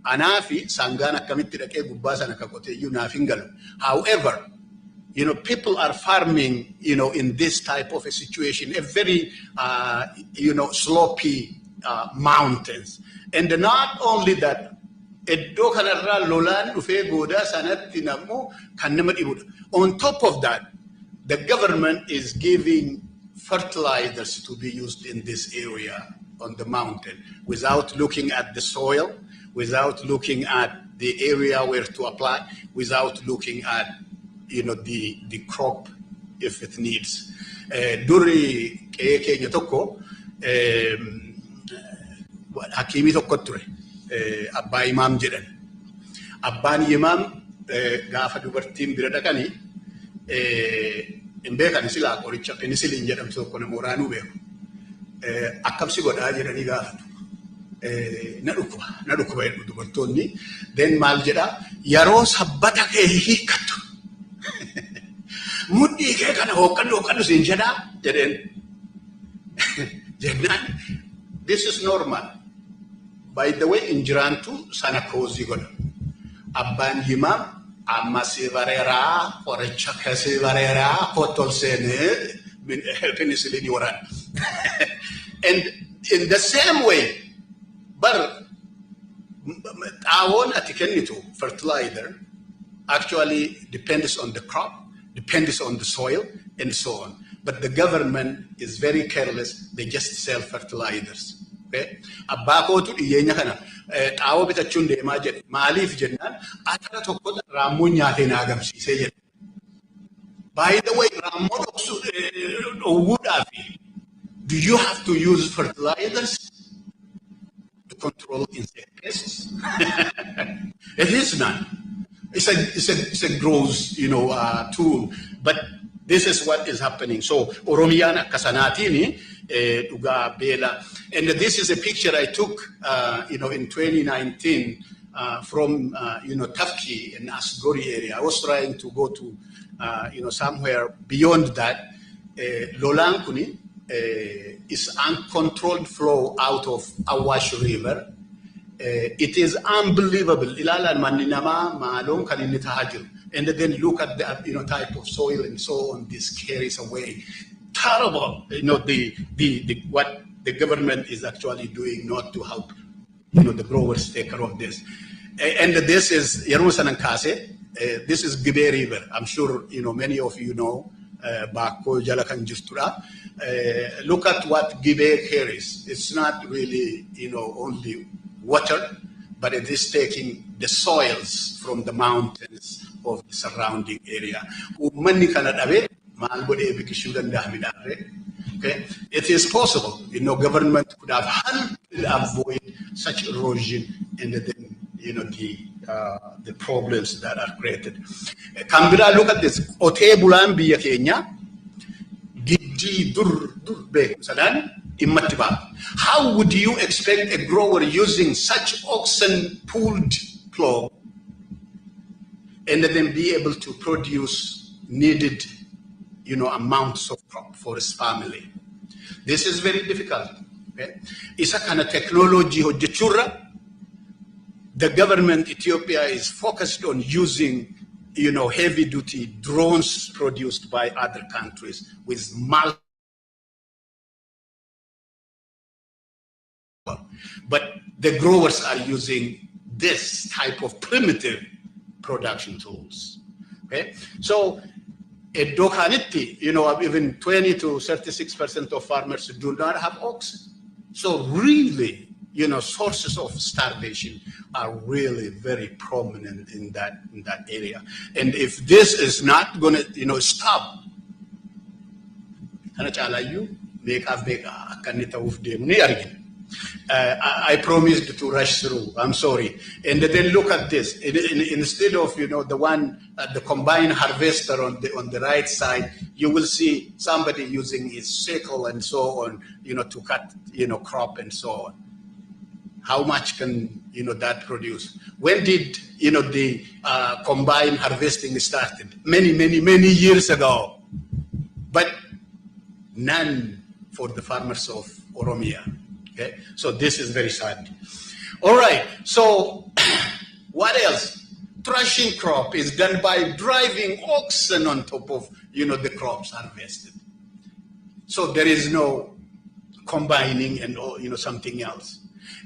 Anafi sangana kamitti dhaqee gubbaa sana ka qotee iyyuu naaf hin galu. However, people are farming, in this type of a situation, a very, slopy mountains. And not only that, Iddoo kanarraa lolaan dhufee goodaa sanatti nammoo kan nama dhibudha. On top of that, the government is giving fertilizers to be used in this area on the mountain without looking at the soil, without looking at the area where to apply, without looking at the crop if it needs. Duri keenya tokko hakimi tokko ture abbaa imaam jedhan. Abbaan imaam gaafa dubartiin bira dhaqanii hin beekan silaa qoricha penicillin jedhamtu tokko nama waraanuu beeku. Akkamsi godhaa jedhanii gaafatu. Na dhukkuba jedhu dubartoonni. Then maal jedhaa yeroo sabbata kee hiikkattu. Mudhii kee kana hooqadhu siin jedhaa jedheen. Jennaan this is normal. By the way, injiraantu sana koozii godha. Abbaan himaam amma si bareeraa qoricha kee si bareeraa kottol seenee penicillin waraana. And in the same way, but our fertilizer actually depends on the crop, depends on the soil, and so on. But the government is very careless. They just sell fertilizers. Okay? Abbaa kootu dhiyyeenya kana xaawoo bitachuun deemaa jedhe maaliif jennaan atara tokko raammoo nyaatee na agamsiisee jedhe. By the way, raammoo dhowwuudhaafi do you have to use fertilizers to control insect pests? It is not. It's a gross, tool. But this is what is happening. So Oromiyaan akkasanatini dhugaa beela. And this is a picture I took, in 2019 from, Tafki in Asgori area. I was trying to go to, somewhere beyond that. Lolaan kuni is uncontrolled flow out of Awash River. It is unbelievable. Ilalan manni nama maalon kan inni tahaa jiru. And then look at the type of soil and so on. This carries away. Terrible. What the government is actually doing not to help the growers take care of this. And this is Yerusalan Kase. This is Gibe River. I'm sure many of you know. Bako Jalakan Justura. Look at what Gibe carries. It's not really only water, but it is taking the soils from the mountains of the surrounding area. Okay, it is possible. Government could have helped avoid such erosion and then the problems that are created. Kambira, look at this. Ote bulan biya Kenya, giddi dur be sadan immattiba. How would you expect a grower using such oxen pulled plow and then be able to produce needed, amounts of crop for his family? This is very difficult. Okay? Isa kana technology hojjechurra. The government Ethiopia is focused on using, heavy-duty drones produced by other countries with but the growers are using this type of primitive production tools. Okay, so at Dokhaniti, even 20 to 36% of farmers do not have oxen. So really, sources of starvation are really very prominent in that area. And if this is not going to, stop, I promised to rush through. I'm sorry. And then look at this. Instead of the one the combined harvester on the right side, you will see somebody using his sickle and so on, to cut crop and so on. How much can that produce? When did the combined harvesting started? Many years ago, but none for the farmers of Oromia. Okay, so this is very sad. All right, so what else? Threshing crop is done by driving oxen on top of the crops harvested. So there is no combining and something else.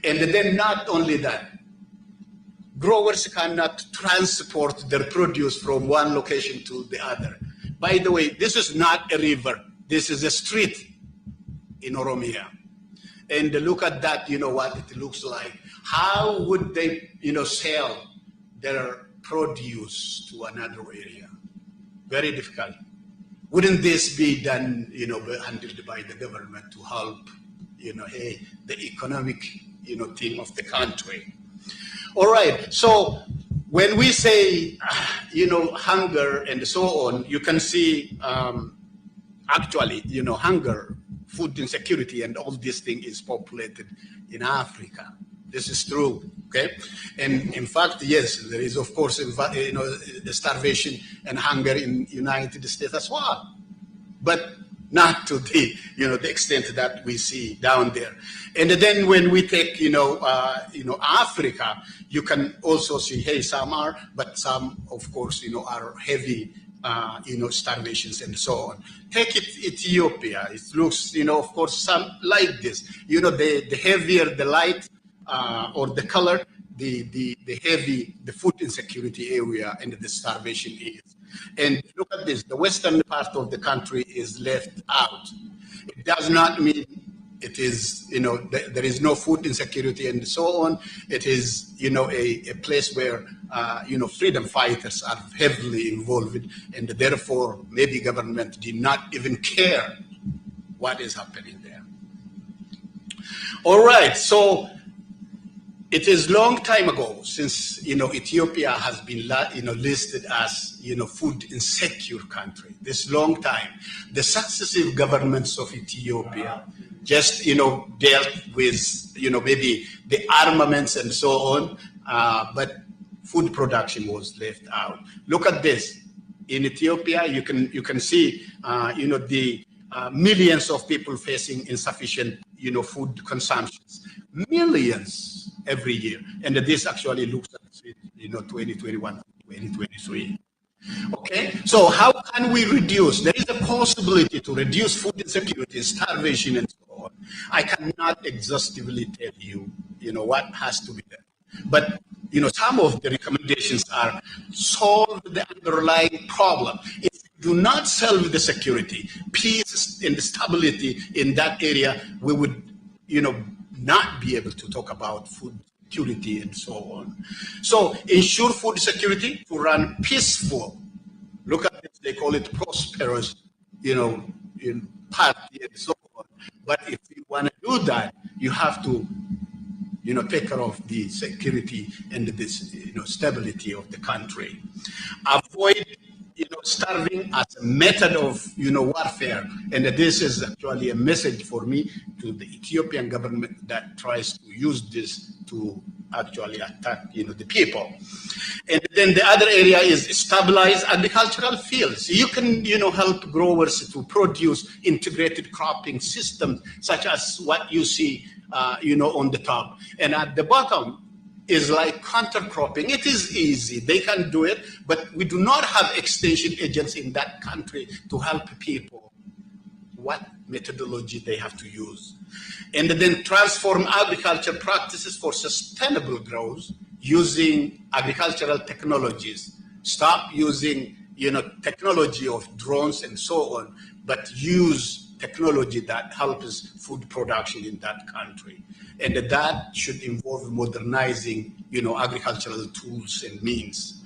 And then not only that, growers cannot transport their produce from one location to the other. By the way, this is not a river. This is a street in Oromia. And look at that, what it looks like. How would they, sell their produce to another area? Very difficult. Wouldn't this be done, handled by the government to help, the economic, theme of the country? All right. So when we say, hunger and so on, you can see actually, hunger, food insecurity, and all this thing is populated in Africa. This is true. Okay. And in fact, yes, there is, of course, the starvation and hunger in United States as well, but not to the, the extent that we see down there. And then when we take, Africa, you can also see, hey, some are, but some, of course, are heavy, starvations and so on. Take it, Ethiopia. It looks, of course, some like this. The heavier the light or the color, the heavy, the food insecurity area and the starvation is. And look at this, the western part of the country is left out. It does not mean it is, there is no food insecurity and so on. It is, a place where, freedom fighters are heavily involved, and therefore maybe government did not even care what is happening there. All right, so it is long time ago since, Ethiopia has been, listed as, food insecure country. This long time. The successive governments of Ethiopia just, dealt with, maybe the armaments and so on, but food production was left out. Look at this. In Ethiopia, you can see, the millions of people facing insufficient, food consumptions. Millions every year. And this actually looks at, 2021, 2023. Okay, so how can we reduce? There is a possibility to reduce food insecurity, starvation, and so on. I cannot exhaustively tell you, what has to be done. But, some of the recommendations are solve the underlying problem. If you do not solve the security, peace, and stability in that area, we would, not be able to talk about food security and so on. So ensure food security to run peaceful. Look at it, they call it prosperous, in party and so on. But if you want to do that, you have to, take care of the security and this, stability of the country. Avoid, starving as a method of, warfare. And this is actually a message for me to the Ethiopian government that tries to use this to actually attack, the people. And then the other area is stabilize agricultural fields. You can, help growers to produce integrated cropping systems, such as what you see, on the top. And at the bottom is like countercropping. It is easy. They can do it, but we do not have extension agents in that country to help people what methodology they have to use. And then transform agriculture practices for sustainable growth using agricultural technologies. Stop using, technology of drones and so on, but use technology that helps food production in that country. And that should involve modernizing, agricultural tools and means.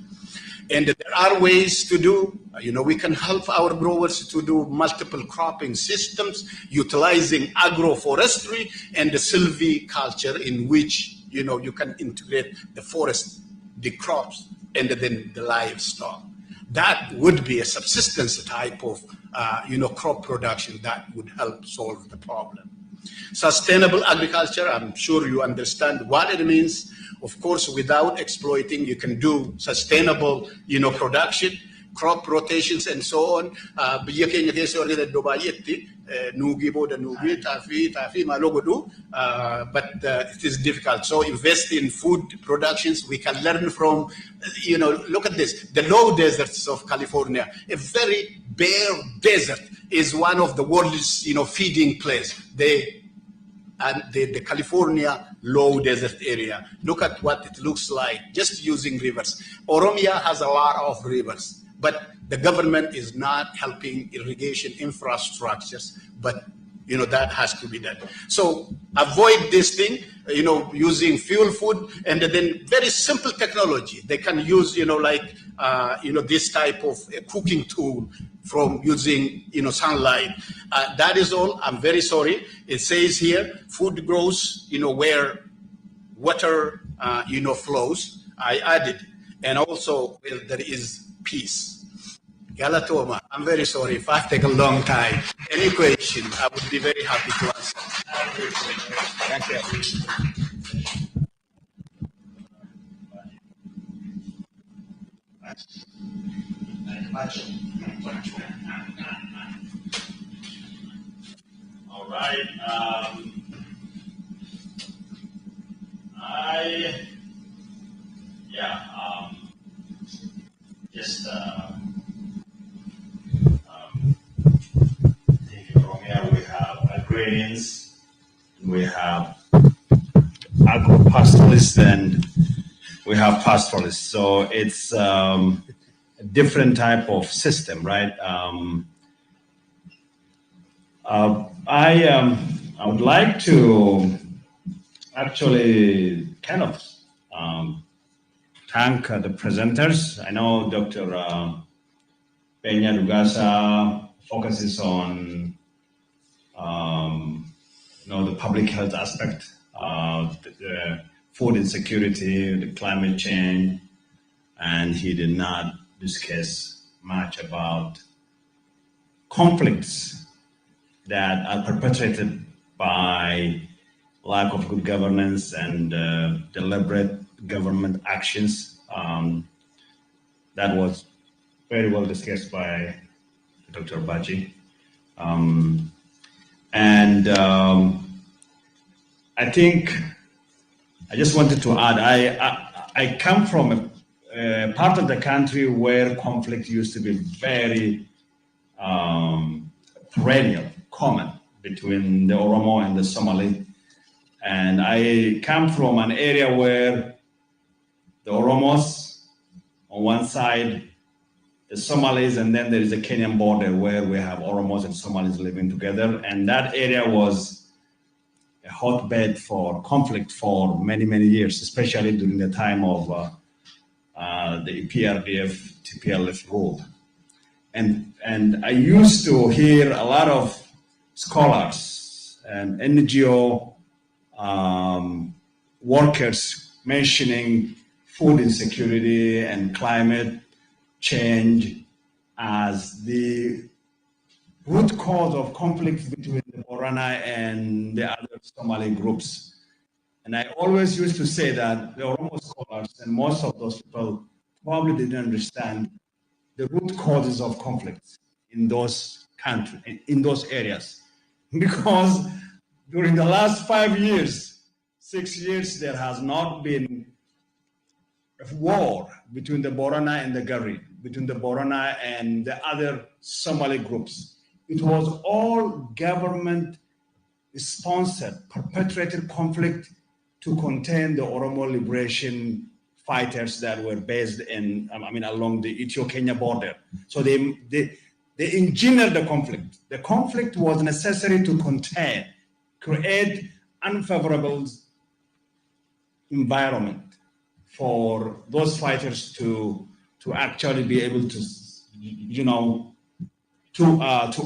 And there are ways to do, we can help our growers to do multiple cropping systems, utilizing agroforestry and the silviculture, in which, you can integrate the forest, the crops, and then the livestock. That would be a subsistence type of, crop production that would help solve the problem. Sustainable agriculture, I'm sure you understand what it means. Of course, without exploiting, you can do sustainable, production, crop rotations, and so on. Biyya keenya keessa warri iddoo baay'eetti nuugii booda nuugii xaafii maaloo godhu, but it is difficult. So invest in food productions. We can learn from, look at this, the low deserts of California, a very bare desert is one of the world's, feeding place. They and the California low desert area. Look at what it looks like just using rivers. Oromia has a lot of rivers, but the government is not helping irrigation infrastructures, but that has to be done. So avoid this thing, using fuel food, and then very simple technology. They can use, this type of cooking tool from using, sunlight. That is all. I'm very sorry. It says here, food grows, where water, flows. I added, and also where there is peace. Galatoma, I'm very sorry if I take a long time. Any question, I would be very happy to answer. Thank you. All right. Just in Oromia, we have agrarians, we have agro-pastoralists, and we have pastoralists. So it's a different type of system, right? I would like to actually kind of thank the presenters. I know Dr. Peña Dugasa focuses on the public health aspect, the food insecurity, the climate change, and he did not discuss much about conflicts that are perpetrated by lack of good governance and deliberate government actions. That was very well discussed by Dr. Baji. I think I just wanted to add, I come from a part of the country where conflict used to be very perennial, common between the Oromo and the Somali. And I come from an area where the Oromos on one side, the Somalis, and then there is a Kenyan border where we have Oromos and Somalis living together. And that area was a hotbed for conflict for many, many years, especially during the time of the PRDF, TPLF rule. And I used to hear a lot of scholars and NGO workers mentioning food insecurity and climate change as the root cause of conflict between the Borana and the other Somali groups. And I always used to say that the Oromo scholars and most of those people probably didn't understand the root causes of conflicts in those countries, in those areas. Because during the last 5 years, 6 years, there has not been a war between the Borana and the Gari, between the Borana and the other Somali groups. It was all government-sponsored, perpetrated conflict to contain the Oromo liberation fighters that were based in, along the Ethiopia border. So they engineered the conflict. The conflict was necessary to contain, create unfavorable environment for those fighters to actually be able to, to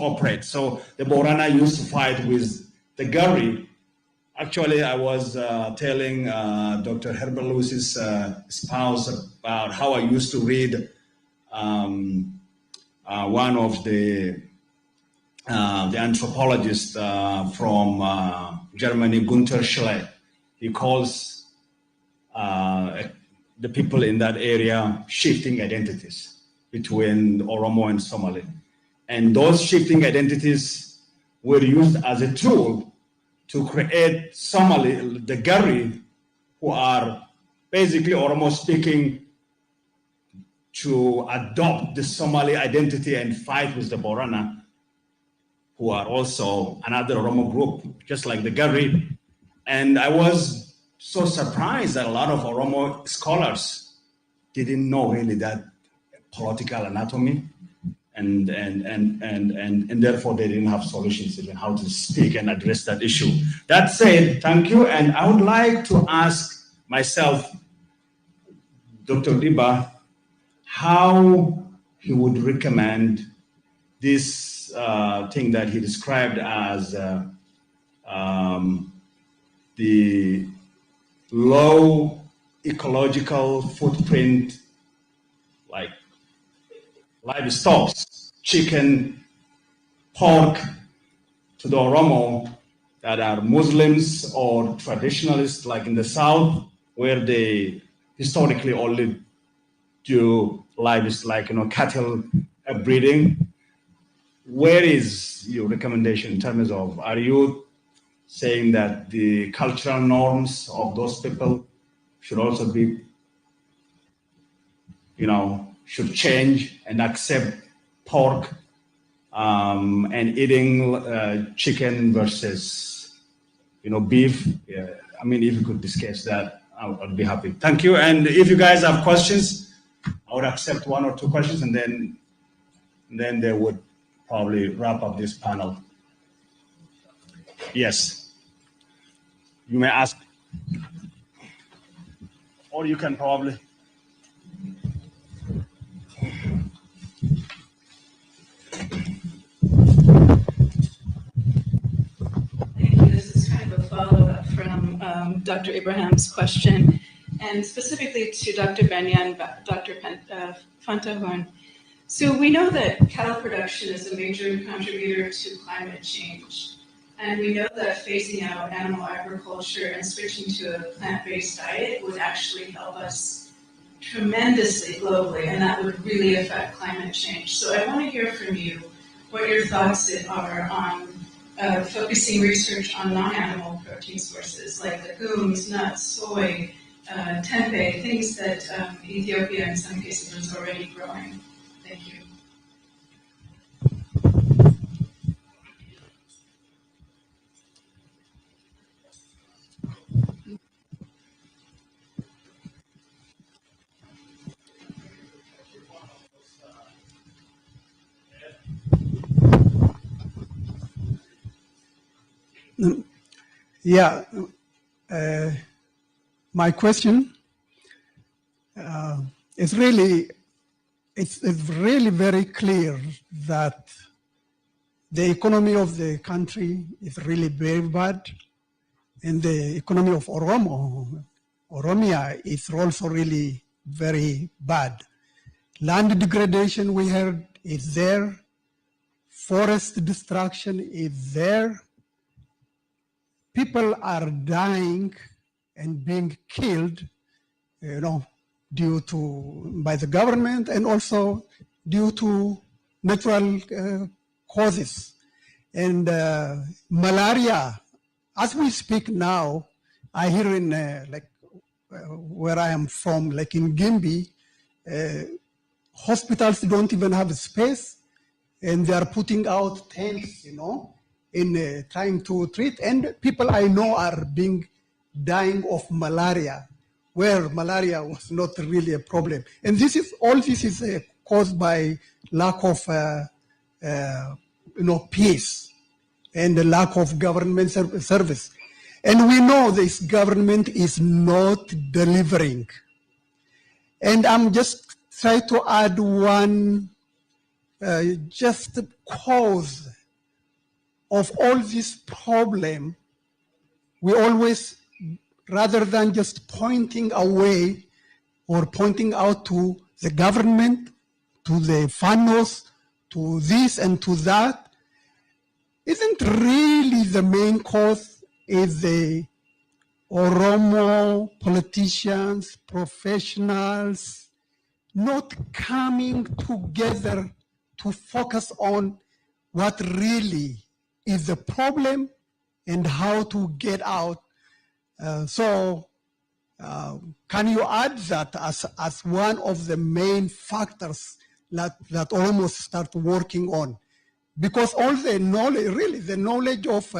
operate. So the Borana used to fight with the Gari. Actually, I was telling Dr. Herbert Lewis's spouse about how I used to read one of the anthropologists from Germany, Gunther Schle. He calls the people in that area shifting identities between Oromo and Somali. And those shifting identities were used as a tool to create Somali, the Gari, who are basically Oromo speaking, to adopt the Somali identity and fight with the Borana, who are also another Oromo group, just like the Gari. And I was so surprised that a lot of Oromo scholars didn't know really that political anatomy, and therefore they didn't have solutions even how to speak and address that issue. That said, thank you, and I would like to ask myself, Dr. Diba, how he would recommend this thing that he described as the low ecological footprint, like livestock, chicken, pork, to the Oromo that are Muslims or traditionalists, like in the South, where they historically only do livestock, like cattle breeding. Where is your recommendation in terms of, are you saying that the cultural norms of those people should also be, should change and accept pork and eating chicken versus, beef? Yeah. I mean, if you could discuss that, I'd be happy. Thank you. And if you guys have questions, I would accept one or two questions, and then they would probably wrap up this panel. Yes. You may ask, or you can probably. Thank you. This is kind of a follow-up from Dr. Abraham's question, and specifically to Dr. Benyan, Dr. Fantahun. So we know that cattle production is a major contributor to climate change. And we know that phasing out animal agriculture and switching to a plant-based diet would actually help us tremendously globally, and that would really affect climate change. So I want to hear from you what your thoughts are on focusing research on non-animal protein sources like legumes, nuts, soy, tempeh, things that Ethiopia in some cases is already growing. Thank you. Yeah, my question is really, it's really very clear that the economy of the country is really very bad, and the economy of Oromia is also really very bad. Land degradation, we heard, is there. Forest destruction is there. People are dying and being killed, due to by the government, and also due to natural causes. And malaria, as we speak now, I hear in where I am from, like in Gimbi, hospitals don't even have space, and they are putting out tents, in trying to treat, and people I know are dying of malaria, where malaria was not really a problem. And this is caused by lack of peace and the lack of government service. And we know this government is not delivering. And I'm just trying to add one just cause of all this problem. We always, rather than just pointing away or pointing out to the government, to the FANOS, to this and to that, isn't really the main cause is the Oromo politicians, professionals, not coming together to focus on what really is the problem and how to get out. Can you add that as one of the main factors that Oromos start working on? because all the knowledge, really the knowledge of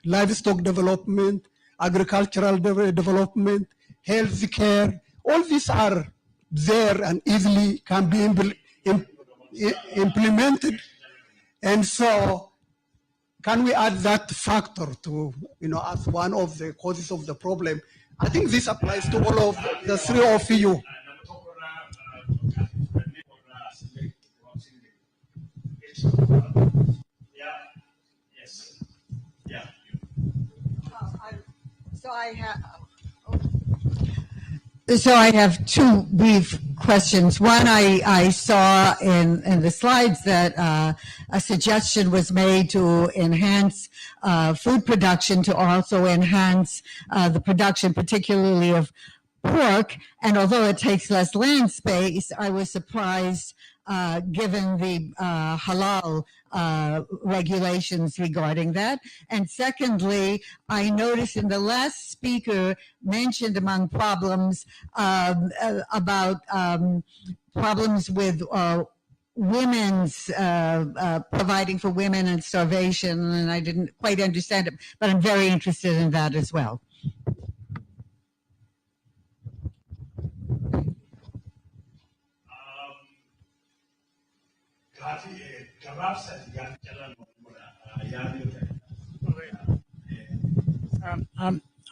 livestock development, agricultural development, health care, all these are there and easily can be implemented. And so can we add that factor to, as one of the causes of the problem? I think this applies to all of the three of you. So I have two brief questions. One, I saw in the slides that a suggestion was made to enhance food production, to also enhance the production, particularly of pork. And although it takes less land space, I was surprised given the halal regulations regarding that. And secondly, I noticed in the last speaker mentioned among problems about problems with women's providing for women and starvation, and I didn't quite understand it, but I'm very interested in that as well.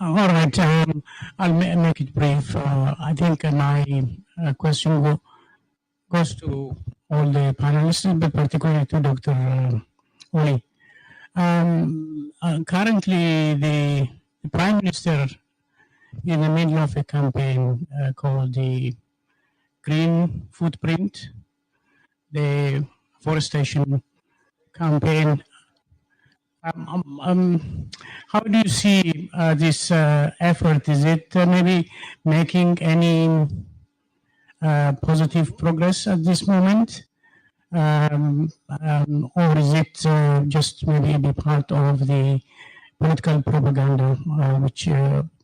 All right, I'll make it brief. I think my question goes to all the panelists, but particularly to Dr. Oli. Currently, the Prime Minister in the middle of a campaign called the Green Footprint, the forestation campaign. How do you see this effort? Is it maybe making any positive progress at this moment? Or is it just maybe a part of the political propaganda, which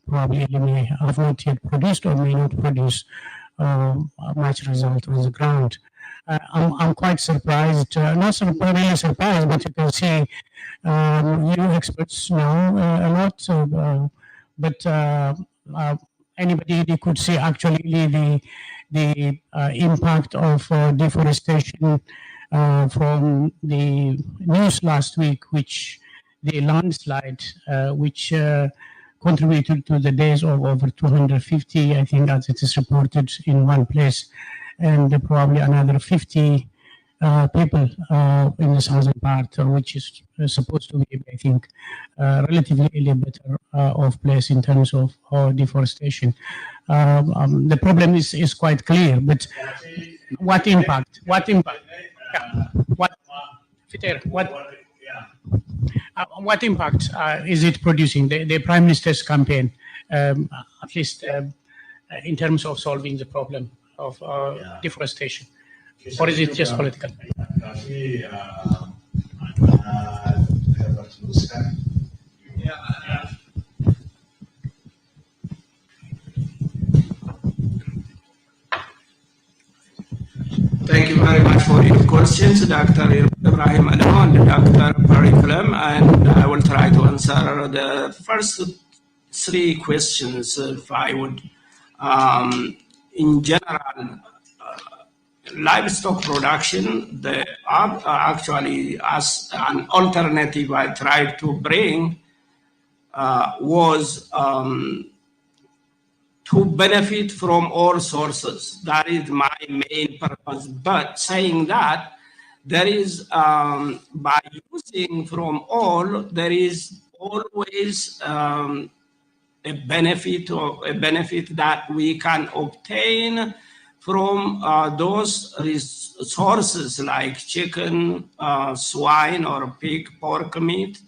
probably may have not yet produced or may not produce much result on the ground? I'm quite surprised, not really surprised, but you can see you experts know a lot, but anybody could see actually the impact of deforestation from the news last week, which the landslide, which contributed to the deaths of over 250, I think, as it is reported in one place, and probably another 50 people in the southern part, which is supposed to be, I think, relatively better off place in terms of deforestation. The problem is quite clear, but what impact? What impact? Yeah. What impact is it producing, the Prime Minister's campaign, at least in terms of solving the problem of deforestation? Or is it just political? Thank you very much for your questions, Dr. Ibrahim Adamo and Dr. Parikulam, and I will try to answer the first three questions, if I would. In general, livestock production, actually as an alternative I tried to bring was to benefit from all sources. That is my main purpose. But saying that, there is, by using from all, there is always a benefit that we can obtain from those resources like chicken, swine, or pig, pork meat,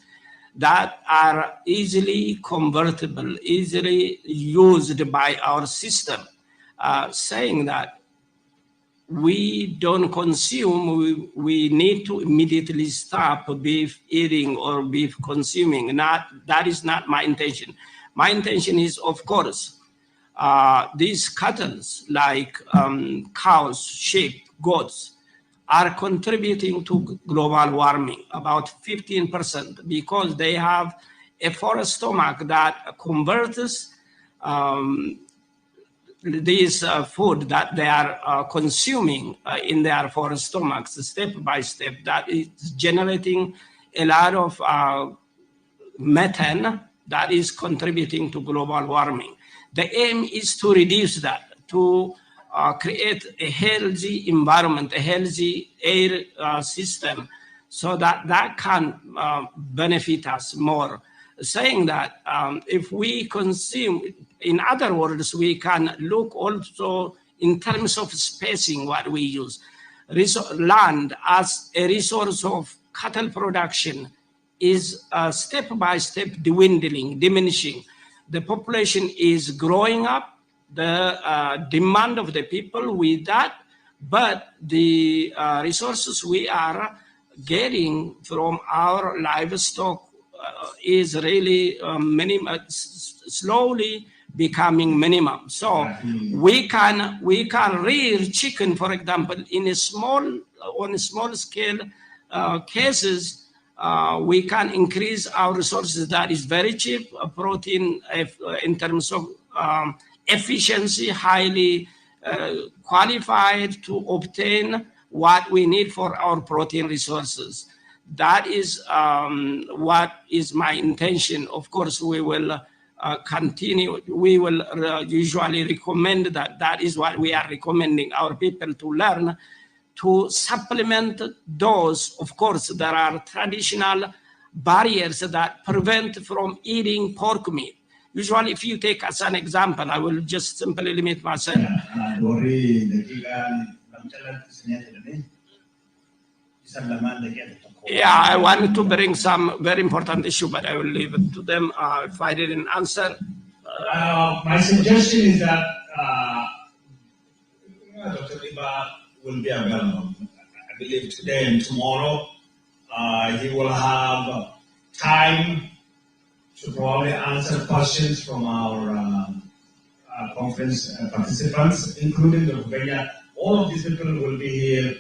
that are easily convertible, easily used by our system. Saying that we don't consume, we need to immediately stop beef eating or beef consuming. That is not my intention. My intention is, of course, these cattle like cows, sheep, goats, are contributing to global warming, about 15%, because they have a forest stomach that converts this food that they are consuming in their forest stomachs step by step, that is generating a lot of methane that is contributing to global warming. The aim is to reduce that, to create a healthy environment, a healthy air system, so that that can benefit us more. Saying that if we consume, in other words, we can look also in terms of spacing what we use. Land as a resource of cattle production is step by step dwindling, diminishing. The population is growing up, the demand of the people with that, but the resources we are getting from our livestock is really slowly becoming minimum. So we can rear chicken, for example, on a small scale cases. We can increase our resources. That is very cheap protein in terms of efficiency, highly qualified to obtain what we need for our protein resources. That is what is my intention. Of course, we will continue. We will usually recommend that. That is what we are recommending our people to learn, to supplement those. Of course, there are traditional barriers that prevent from eating pork meat. Usually, if you take as an example, I will just simply limit myself. Yeah, I wanted to bring some very important issue, but I will leave it to them if I didn't answer. My suggestion is that Dr. Liba will be available. I believe today and tomorrow. He will have time to probably answer questions from our conference participants, including the Virginia. All of these people will be here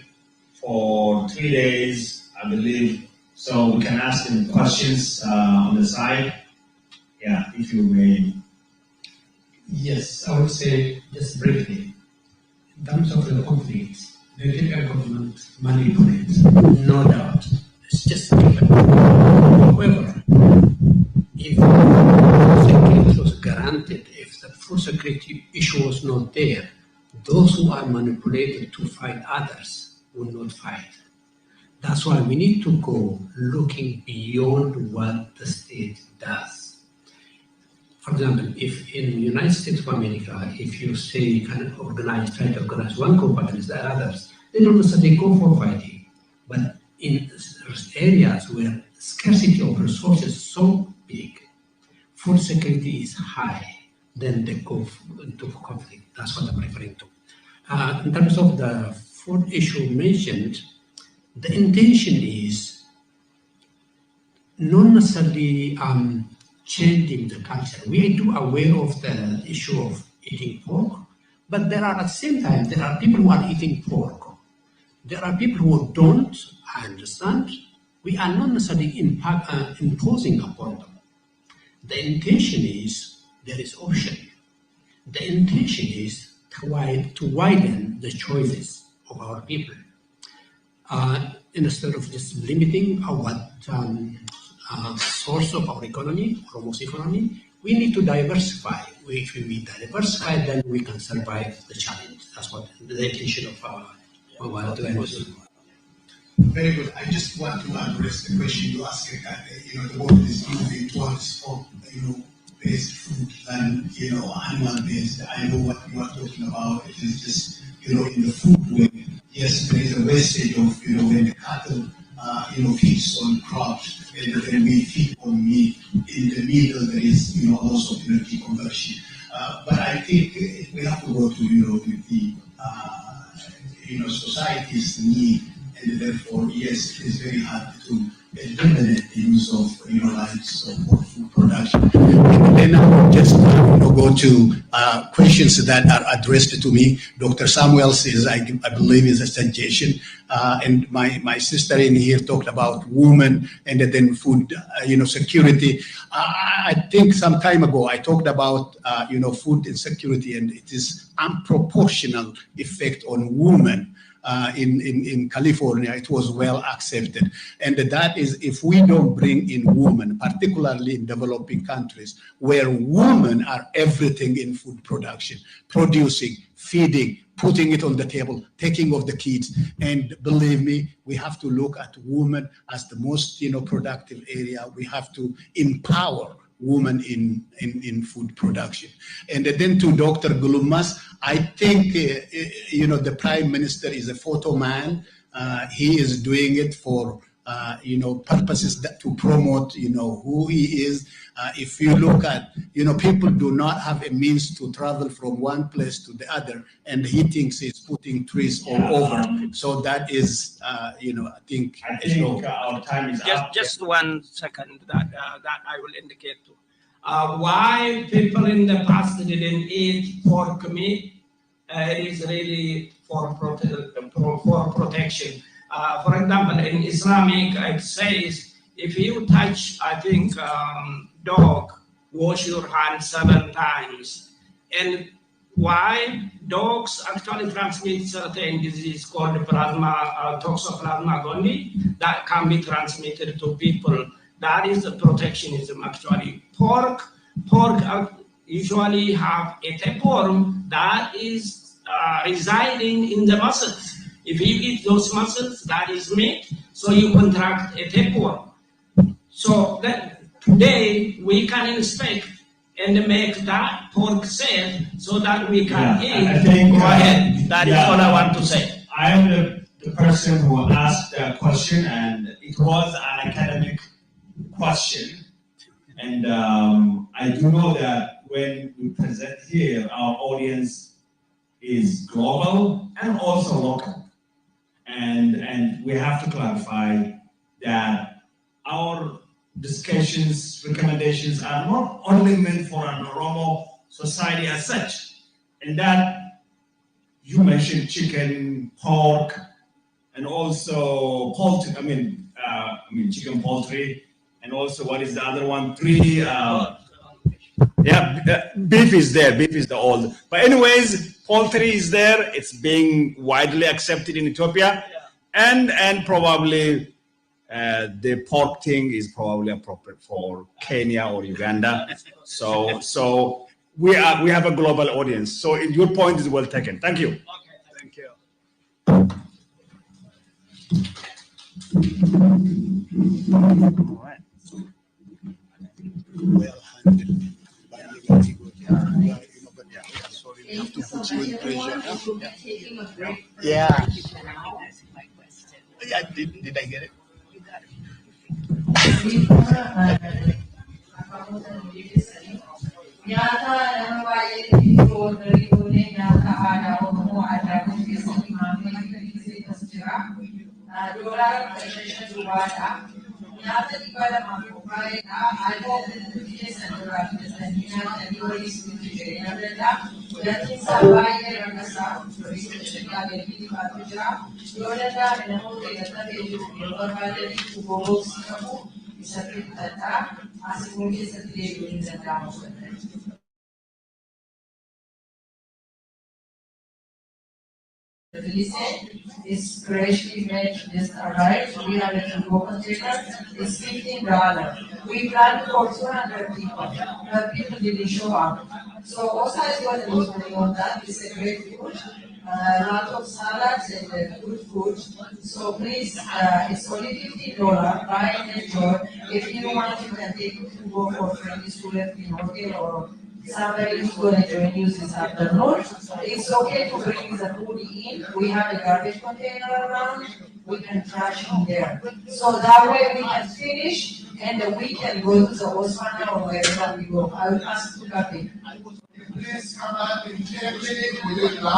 for 3 days, I believe, so we can ask them questions on the side. Yeah, if you may. Yes, I would say just briefly, in terms of the conflict, the Ethiopian government manipulates, no doubt. It's just given. However, if security was granted, if the food security issue was not there, those who are manipulated to fight others will not fight. That's why we need to go looking beyond what the state does. For example, if in the United States of America, if you say you can try to organize one group against the others, they don't necessarily go for fighting. But in areas where scarcity of resources is so big, food security is high, then they go into conflict. That's what I'm referring to. In terms of the food issue mentioned, the intention is not necessarily changing the culture. We do aware of the issue of eating pork, but there are at the same time, there are people who are eating pork. There are people who don't, I understand. We are not necessarily imposing upon them. The intention is there is option. The intention is to widen the choices of our people. Instead of just limiting what source of our economy, almost economy, we need to diversify. If we diversify, then we can survive the challenge. That's what the intention of our Very good. I just want to address the question you asked that the world is moving towards based food than animal-based. I know what you are talking about. It is just in the food way. Yes, there is a wastage of when the cattle feeds on crops, and then we feed on meat. In the middle, there is also deconversion. But I think we have to go to the society's need, and therefore yes, it is very hard to eliminate the use of livestock or food production. And then I will just go to questions that are addressed to me. Dr. Samuels is, I believe, is a suggestion, and my sister in here talked about women and then food, security. I think some time ago I talked about food insecurity, and it is unproportional effect on women. In California, it was well accepted. And that is if we don't bring in women, particularly in developing countries, where women are everything in food production, producing, feeding, putting it on the table, taking of the kids. And believe me, we have to look at women as the most productive area. We have to empower women in food production. And then to Dr. Gulumas, I think, the Prime Minister is a photo man. He is doing it for, purposes to promote, who he is. If you look at, people do not have a means to travel from one place to the other, and he thinks he's putting trees all over. So that is, I think our time is up. Just 1 second that I will indicate to. Why people in the past didn't eat pork meat? It is really for protection. For example, in Islamic, it says if you touch, I think, dog, wash your hands 7 times. And why? Dogs actually transmit certain disease called plasma, toxoplasma gondii, that can be transmitted to people. That is the protectionism actually. Pork usually have a tapeworm that is residing in the muscles. If you eat those muscles, that is meat, so you contract a tapeworm. So that today we can inspect and make that pork safe so that we can eat. I think, go ahead. That is what I want to say. I am the person who asked the question, and it was an academic question. And I do know that when we present here, our audience is global and also local. And we have to clarify that our discussions, recommendations are not only meant for an Oromo society as such. And that you mentioned chicken, pork, and also poultry. Chicken, poultry, and also what is the other one? Beef is there. Beef is the old. But anyways, poultry is there. It's being widely accepted in Ethiopia, and probably the pork thing is probably appropriate for Kenya or Uganda. So we have a global audience. So your point is well taken. Thank you. Okay, thank you. All right. Well handled. Sorry, we have to put you in pressure. Yeah. Did I get it? You got it. This freshly made just arrived. We have a to-go container. It's $15. We planned for 200 people, but people didn't show up. So OSA is going to lose money on that. It's a great food. A lot of salads and good food. So please, it's only $15. Buy and enjoy. If you want, you can take it to go for friendly student in hotel or somebody is going to join you this afternoon. It's okay to bring the food in. We have a garbage container around. We can trash in there. So that way we can finish and we can go to the OSA or wherever we go. I will ask to Gabi. Please come out in 10 minutes.